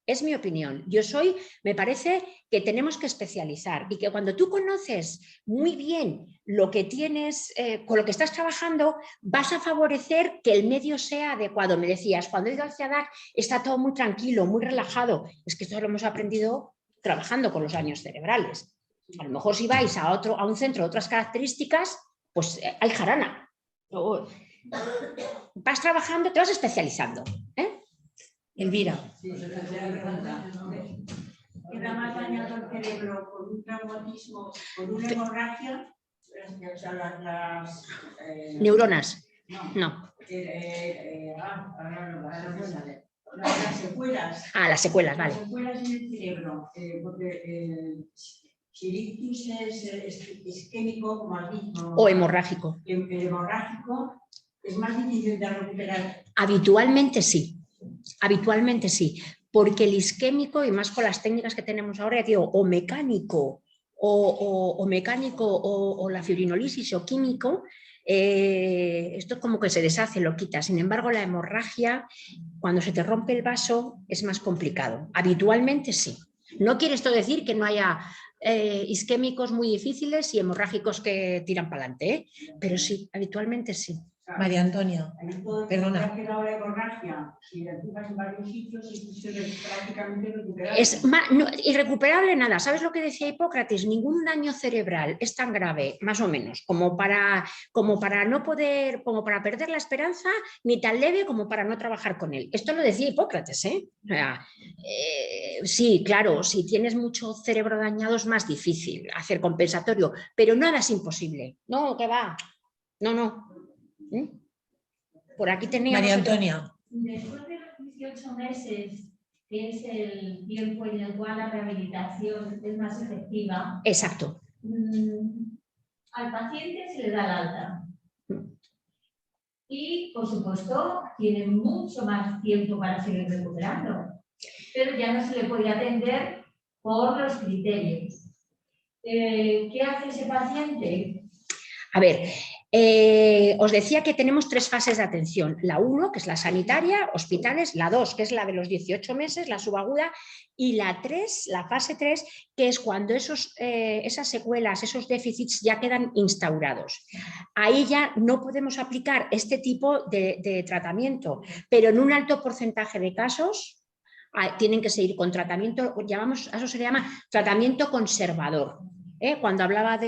Es mi opinión. Me parece que tenemos que especializar y que cuando tú conoces muy bien lo que tienes, con lo que estás trabajando, vas a favorecer que el medio sea adecuado. Me decías, cuando he ido al CIADAC está todo muy tranquilo, muy relajado. Es que esto lo hemos aprendido trabajando con los daños cerebrales. A lo mejor si vais a un centro de otras características, pues hay jarana. Vas trabajando, te vas especializando. Elvira. Sí, queda más dañado el cerebro por un traumatismo, por una hemorragia, o sea, las neuronas. No. Las secuelas. Las secuelas, vale. Las secuelas en el cerebro, porque si el ictus es isquémico, como has dicho. O hemorrágico. El hemorrágico es más difícil de recuperar. Habitualmente sí. Habitualmente sí, porque el isquémico, y más con las técnicas que tenemos ahora, ya digo, o mecánico o la fibrinolisis o químico, esto es como que se deshace, lo quita. Sin embargo, la hemorragia, cuando se te rompe el vaso, es más complicado. Habitualmente sí. No quiere esto decir que no haya isquémicos muy difíciles y hemorrágicos que tiran para adelante, pero sí, habitualmente sí. María Antonia, perdona. Es irrecuperable nada. ¿Sabes lo que decía Hipócrates? Ningún daño cerebral es tan grave, más o menos, como para no poder, como para perder la esperanza, ni tan leve como para no trabajar con él. Esto lo decía Hipócrates, ¿eh? O sea, sí, claro, si tienes mucho cerebro dañado es más difícil hacer compensatorio, pero nada es imposible. No, que va. No. Por aquí teníamos... María Antonia. Después de los 18 meses, que es el tiempo en el cual la rehabilitación es más efectiva. Exacto. Al paciente se le da el alta. Y, por supuesto, tiene mucho más tiempo para seguir recuperando. Pero ya no se le puede atender por los criterios. ¿Qué hace ese paciente? A ver, os decía que tenemos 3 fases de atención. La 1, que es la sanitaria, hospitales, la 2, que es la de los 18 meses, la subaguda, y la 3, la fase 3, que es cuando esas secuelas, esos déficits ya quedan instaurados. Ahí ya no podemos aplicar este tipo de tratamiento, pero en un alto porcentaje de casos tienen que seguir con tratamiento, eso se llama tratamiento conservador. Cuando hablaba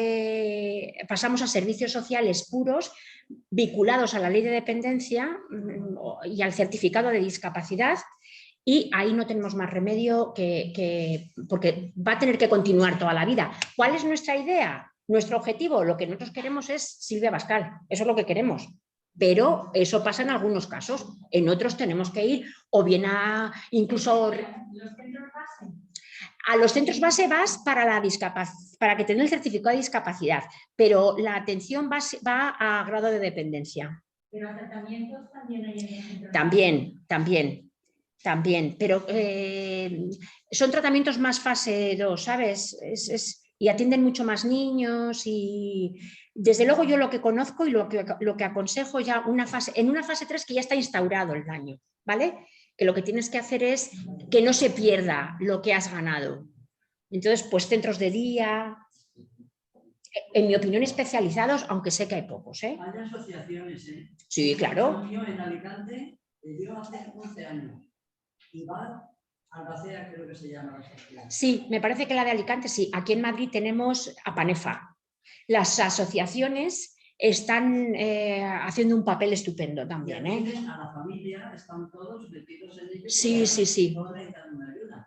pasamos a servicios sociales puros vinculados a la ley de dependencia y al certificado de discapacidad, y ahí no tenemos más remedio porque va a tener que continuar toda la vida. ¿Cuál es nuestra idea? Nuestro objetivo, lo que nosotros queremos es Silvia Bascal, eso es lo que queremos. Pero eso pasa en algunos casos, en otros tenemos que ir o bien incluso... ¿Los centros base? A los centros base vas para que tengan el certificado de discapacidad, pero la atención va a grado de dependencia. ¿Pero a tratamientos también hay en el centro? También, pero son tratamientos más fase 2, ¿sabes? y atienden mucho más niños y desde luego yo lo que conozco y lo que aconsejo ya en una fase 3 que ya está instaurado el daño, ¿vale? Que lo que tienes que hacer es que no se pierda lo que has ganado. Entonces, pues centros de día, en mi opinión especializados, aunque sé que hay pocos, ¿eh? Hay asociaciones, ¿eh? Sí, claro. Yo en Alicante, yo hace 11 años, y va Albacea, creo que se llama. Sí, me parece que la de Alicante sí. Aquí en Madrid tenemos a Panefa. Las asociaciones están haciendo un papel estupendo también, ¿eh? A la familia están todos metidos en ello. Sí, sí, sí.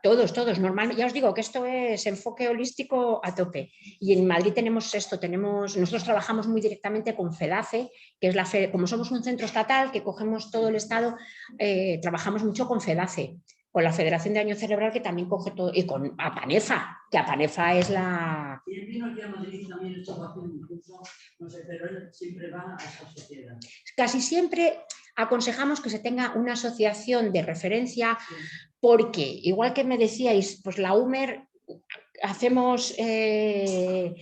Todos, normalmente. Ya os digo que esto es enfoque holístico a tope. Y en Madrid tenemos esto, nosotros trabajamos muy directamente con FEDACE, que es como somos un centro estatal que cogemos todo el estado, trabajamos mucho con FEDACE, con la Federación de Daño Cerebral, que también coge todo, y con APANEFA, que APANEFA es la... Y él vino aquí a Madrid también, estuvo haciendo un curso, no sé, pero él siempre va a esa sociedad. Casi siempre aconsejamos que se tenga una asociación de referencia, porque, igual que me decíais, pues la UMER hacemos se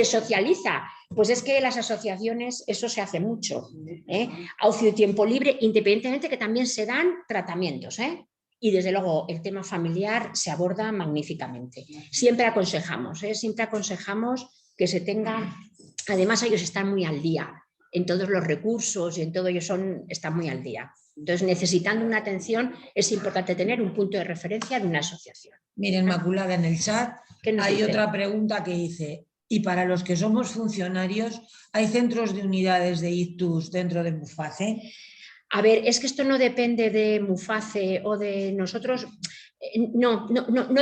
socializa, pues es que las asociaciones eso se hace mucho, ¿eh? A ocio y tiempo libre, independientemente que también se dan tratamientos, ¿eh? Y desde luego el tema familiar se aborda magníficamente. Siempre aconsejamos que se tenga, además ellos están muy al día en todos los recursos y en todo ellos están muy al día. Entonces, necesitando una atención, es importante tener un punto de referencia de una asociación. Miren, Inmaculada, en el chat hay dice? otra pregunta que dice, y para los que somos funcionarios, ¿hay centros de unidades de ictus dentro de Muface? A ver, es que esto no depende de Muface o de nosotros, no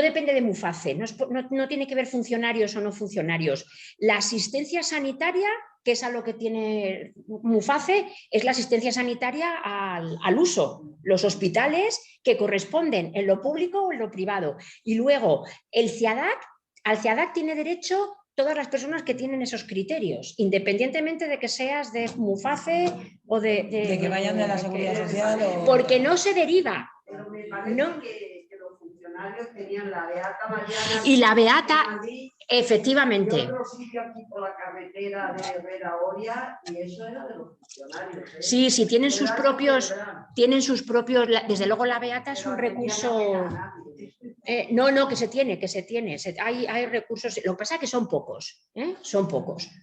depende de Muface, no tiene que ver funcionarios o no funcionarios. La asistencia sanitaria, que es a lo que tiene Muface, es la asistencia sanitaria al uso, los hospitales que corresponden en lo público o en lo privado. Y luego al CIADAC tiene derecho todas las personas que tienen esos criterios, independientemente de que seas de Muface o de que vayan de la Seguridad Social. Porque no se deriva. Pero me parece que los funcionarios tenían la Beata Mariana. Y la Beata, Madrid, efectivamente. Y otro sitio aquí por la carretera de Herrera a Oria, y eso era de los funcionarios, ¿eh? Sí, tienen sus propios, desde luego la Beata es un recurso. No, que se tiene. Hay recursos, lo que pasa es que son pocos,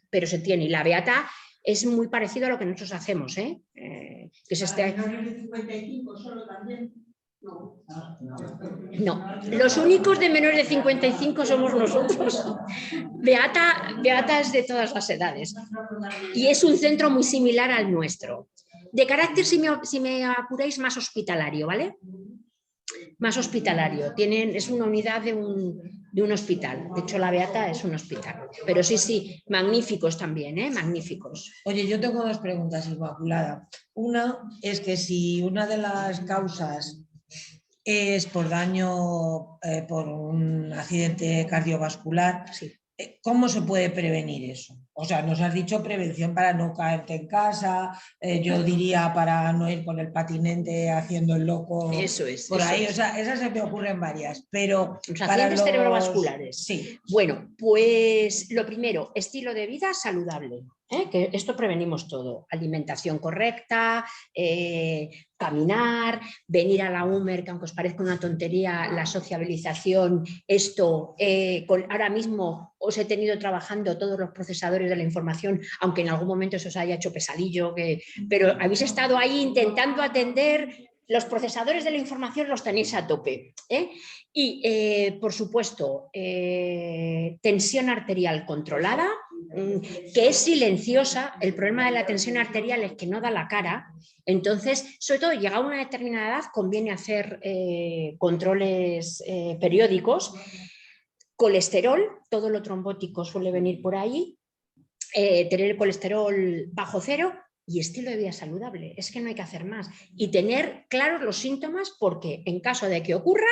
pero se tiene. Y la Beata es muy parecido a lo que nosotros hacemos, que se esté... ¿Menores de 55 solo también? No, los únicos de menores de 55 somos nosotros. Beata es de todas las edades y es un centro muy similar al nuestro. De carácter, si me apuráis, más hospitalario, ¿vale? Más hospitalario. Es una unidad de un hospital. De hecho, la Beata es un hospital. Pero sí, magníficos también, magníficos. Oye, yo tengo dos preguntas, Inmaculada. Una es que si una de las causas es por daño por un accidente cardiovascular, sí. ¿Cómo se puede prevenir eso? O sea, nos has dicho prevención para no caerte en casa, yo diría para no ir con el patinete haciendo el loco por ahí. O sea, esas se me ocurren varias, pero los accidentes cerebrovasculares. Sí. Bueno, pues lo primero, estilo de vida saludable, que esto prevenimos todo, alimentación correcta, caminar, venir a la UMER, que aunque os parezca una tontería, la sociabilización, esto, ahora mismo os he tenido trabajando todos los procesadores de la información, aunque en algún momento se os haya hecho pesadillo, pero habéis estado ahí intentando atender, los procesadores de la información los tenéis a tope. Y, por supuesto, tensión arterial controlada, que es silenciosa. El problema de la tensión arterial es que no da la cara. Entonces, sobre todo, llegado a una determinada edad, conviene hacer controles periódicos. Colesterol, todo lo trombótico suele venir por ahí. Tener el colesterol bajo cero. Y estilo de vida saludable, es que no hay que hacer más. Y tener claros los síntomas, porque en caso de que ocurra,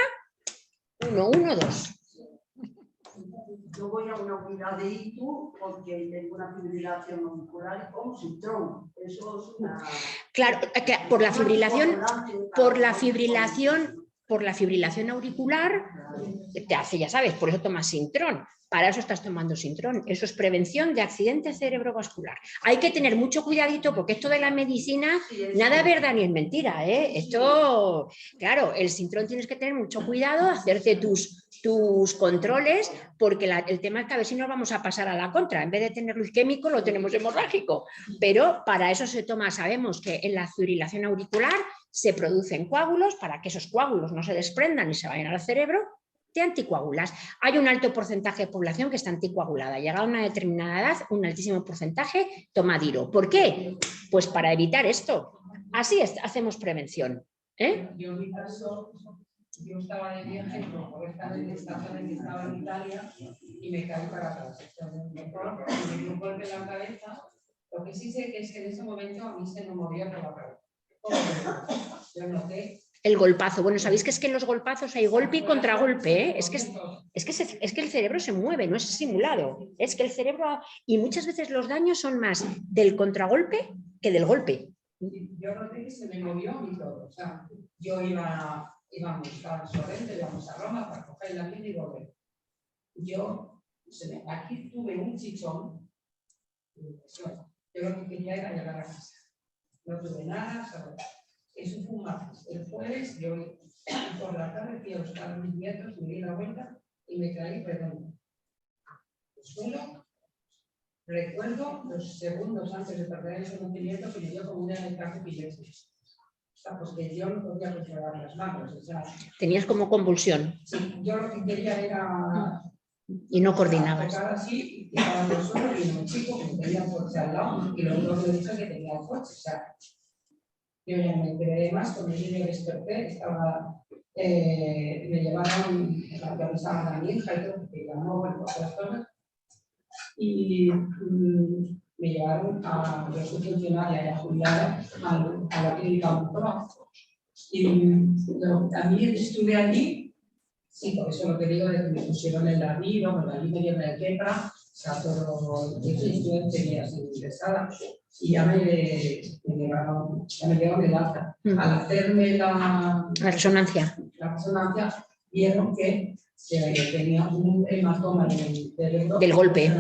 1, 1, 2. Yo voy a una unidad de ITU porque tengo una fibrilación auricular con sintrón. Eso es una... Claro, por la fibrilación por la fibrilación auricular, te hace, ya sabes, por eso tomas Sintrón. Para eso estás tomando Sintrón. Eso es prevención de accidente cerebrovascular. Hay que tener mucho cuidadito porque esto de la medicina, nada es verdad ni es mentira, ¿eh? Esto, claro, el Sintrón tienes que tener mucho cuidado, hacerte tus controles, porque el tema es que a ver si nos vamos a pasar a la contra. En vez de tenerlo isquémico, lo tenemos hemorrágico. Pero para eso se toma, sabemos que en la fibrilación auricular se producen coágulos, para que esos coágulos no se desprendan y se vayan al cerebro, te anticoagulas. Hay un alto porcentaje de población que está anticoagulada. Llegada a una determinada edad, un altísimo porcentaje toma Diro. ¿Por qué? Pues para evitar esto. Así hacemos prevención. Yo en mi caso, yo estaba de viaje, por estar en estaciones que estaba en Italia y me caí para atrás. Me dio un golpe en la cabeza. Lo que sí sé que es que en ese momento a mí se me movía por la cabeza. Yo noté. El golpazo. Bueno, sabéis que es que en los golpazos hay golpe y contragolpe, ¿eh? Es que el cerebro se mueve, no es simulado. Es que el cerebro... Y muchas veces los daños son más del contragolpe que del golpe. Yo noté que se me movió y todo. O sea, yo íbamos a Sorrento, íbamos a Roma para coger el avión y volver. Aquí tuve un chichón. Yo lo que quería era llegar a casa. No tuve nada, ¿sabes? Eso fue un martes. El jueves yo por la tarde fui a buscar a mis nietos, me di la vuelta y me caí redondo. El suelo, recuerdo los segundos antes de perder ese movimiento que me dio como una ataque epiléptico. O sea, pues que yo no podía controlar las manos. O sea, tenías como convulsión. Sí, yo lo que quería era... Y no coordinabas. Tocar así, y estaba en el suelo y un chico que tenía un coche al lado y lo único que me dijo es que tenía un coche. O sea, yo ya me enteré más, cuando yo me desperté, me llevaron, la que avisaban a mi hija y todo, que llamó, bueno, otras cosas, y me llevaron a, yo soy funcionaria ya jubilada, a la clínica Moncloa. Y también estuve allí, sí, por eso lo que digo, de que me pusieron el ladrillo, porque allí me dieron el quepra, o sea, todo, yo estuve en días ingresada. Y ya me llevaron el alta. Al hacerme la resonancia, vieron que tenía un hematoma del golpe.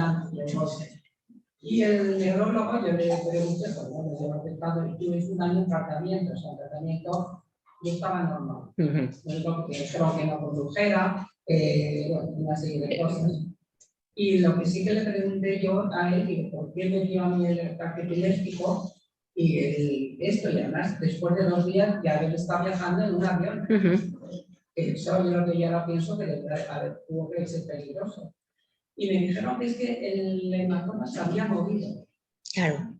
Y el neurólogo, yo le pregunté, pues bueno, yo tuve un año en tratamiento, o sea, el tratamiento yo estaba normal. Me dijo que creo que no condujera, una serie de cosas. Y lo que sí que le pregunté yo a él, digo, ¿por qué me dio a mí el ataque epiléptico? Y esto, y además, después de 2 días ya él está viajando en un avión. Eso yo lo que yo ahora pienso que tuvo que ser peligroso. Y me dijeron que es que el hematoma se había movido. Claro.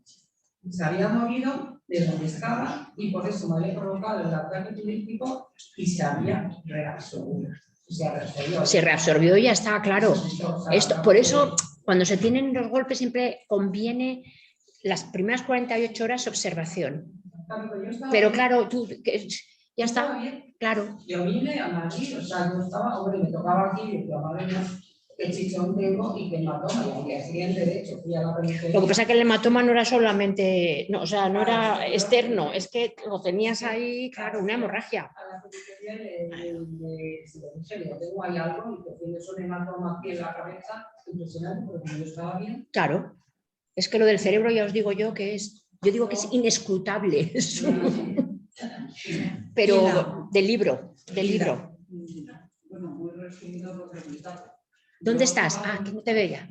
Se había movido de donde estaba y por eso me había provocado el ataque epiléptico y se había reabsorbido. Se reabsorbió y ya está, claro. Por eso, cuando se tienen los golpes, siempre conviene las primeras 48 horas observación. Pero claro, tú ya está, claro. Yo vine a Madrid, o sea, yo estaba, hombre, me tocaba aquí, y madre mía, qué chichón tengo y qué hematoma. Y al día siguiente, de hecho, fui a la peluquería. Lo que pasa es que el hematoma no era solamente, no, o sea, no era externo, es que lo tenías ahí, claro, una hemorragia. A la peluquería le dije, tengo ahí algo y que tienes un hematoma aquí en la cabeza, impresionante, porque como yo estaba bien. Claro, es que lo del cerebro ya os digo yo que es, yo digo que es inescrutable eso. Pero del libro. Bueno, muy resumido lo preguntado. ¿Dónde estás? Ah, que no te veía.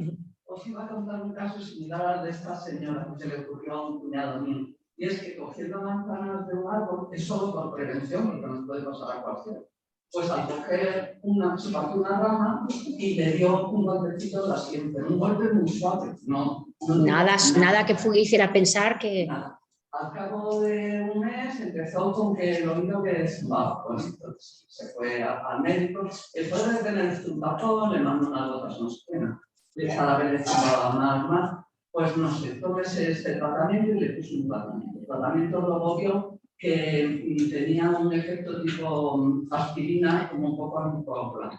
Os iba a contar un caso similar al de esta señora que se le ocurrió a un cuñado mío. Y es que cogiendo manzanas de un árbol es solo por prevención, porque nos puede pasar a cualquiera. Pues al coger se partió una rama y le dio un golpecito de la siguiente. Un golpe muy suave. Nada que hiciera pensar que... Nada. Al cabo de un mes empezó con que el oído que desbaba. Pues entonces se fue al médico. Después de tener un tapón, le mandó unas gotas, no sé qué. Y cada vez le estaba más. Pues no sé, tómese este tratamiento y le puso un tratamiento. El tratamiento luego vio que tenía un efecto tipo aspirina, como un poco anticoagulante.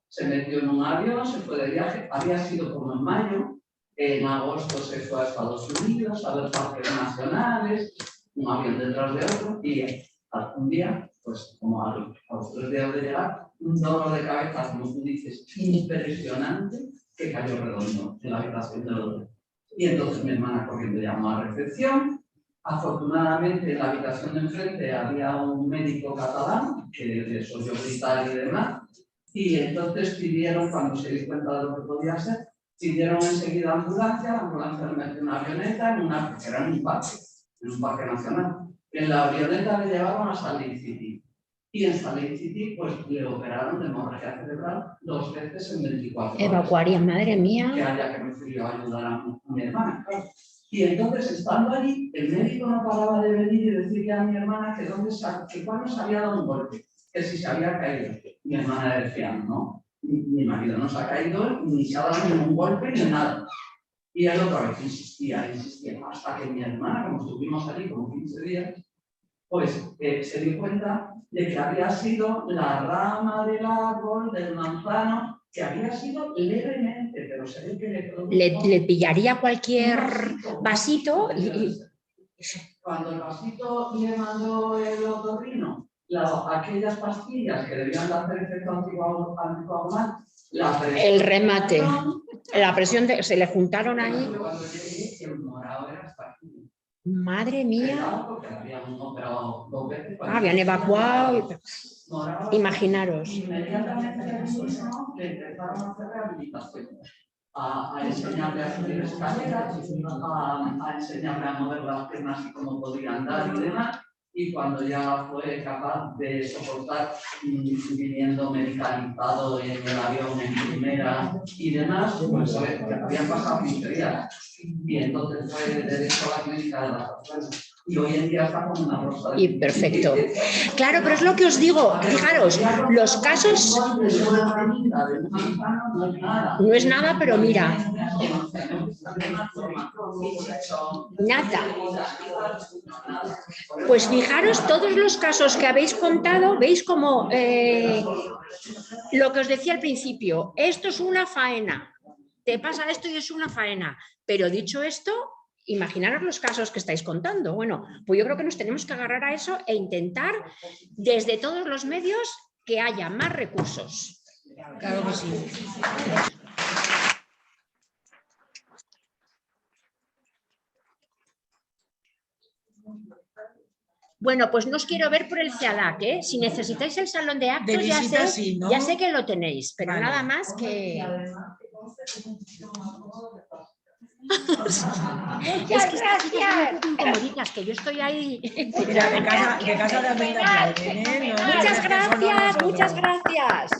Se metió en un avión, se fue de viaje, había sido como en mayo. En agosto se fue a Estados Unidos a ver parques nacionales, un avión detrás de otro, y un día pues como a los 3 días de llegar, un dolor de cabeza, como tú dices, impresionante, que cayó redondo en la habitación del hotel. Y entonces mi hermana corriendo llamó a recepción. Afortunadamente en la habitación de enfrente había un médico catalán, que les oyó gritar y demás, y entonces pidieron, cuando se dio cuenta de lo que podía ser, pidieron enseguida ambulancia, la ambulancia le metió una avioneta, porque era en un parque nacional. En la avioneta le llevaron a Salt Lake City. Y en Salt Lake City pues, le operaron de hemorragia cerebral 2 veces en 24 horas. Evacuarían, madre mía. Que haya que me fui a ayudar a mi hermana. Y entonces, estando allí, el médico no paraba de venir y decirle a mi hermana que cuando se había dado un golpe, que si se había caído. Mi hermana decía, no, mi marido no se ha caído, ni se ha dado ningún golpe, ni nada. Y él otra vez insistía, hasta que mi hermana, como estuvimos allí como 15 días, pues se dio cuenta de que había sido la rama del árbol, del manzano, que había sido levemente, pero se ve que le pillaría cualquier vasito y... Cuando el vasito le mandó el otorrino, aquellas pastillas que debían de hacer efecto anticoagulante, el remate, la presión, se le juntaron ahí. Cuando llegué, el morado era hasta aquí. Madre mía. Ah, habían evacuado. Imaginaros. Inmediatamente le empezaron a hacer rehabilitación. A enseñarle a subir escaleras, a enseñarle a mover las piernas y cómo podía andar y demás. Y cuando ya fue capaz de soportar viniendo medicalizado en el avión en primera y demás, pues habían pasado 15 días. Y entonces fue derecho a la clínica de las personas. Y hoy en día está como una rosa. Y perfecto. Claro, pero es lo que os digo, fijaros, los casos... No es nada, pero mira. Nada. Pues fijaros, todos los casos que habéis contado, veis como lo que os decía al principio, esto es una faena, te pasa esto y es una faena, pero dicho esto, imaginaros los casos que estáis contando. Bueno, pues yo creo que nos tenemos que agarrar a eso e intentar desde todos los medios que haya más recursos. Claro que sí. Bueno, pues no os quiero ver por el CEALAC, ¿eh? Si necesitáis el salón de actos, de visita, sí, ¿no? Ya sé que lo tenéis, pero vale. Nada más que... Muchas gracias. Incomoditas, que yo estoy ahí. Mira, de casa de Almeida, Muchas gracias, muchas gracias.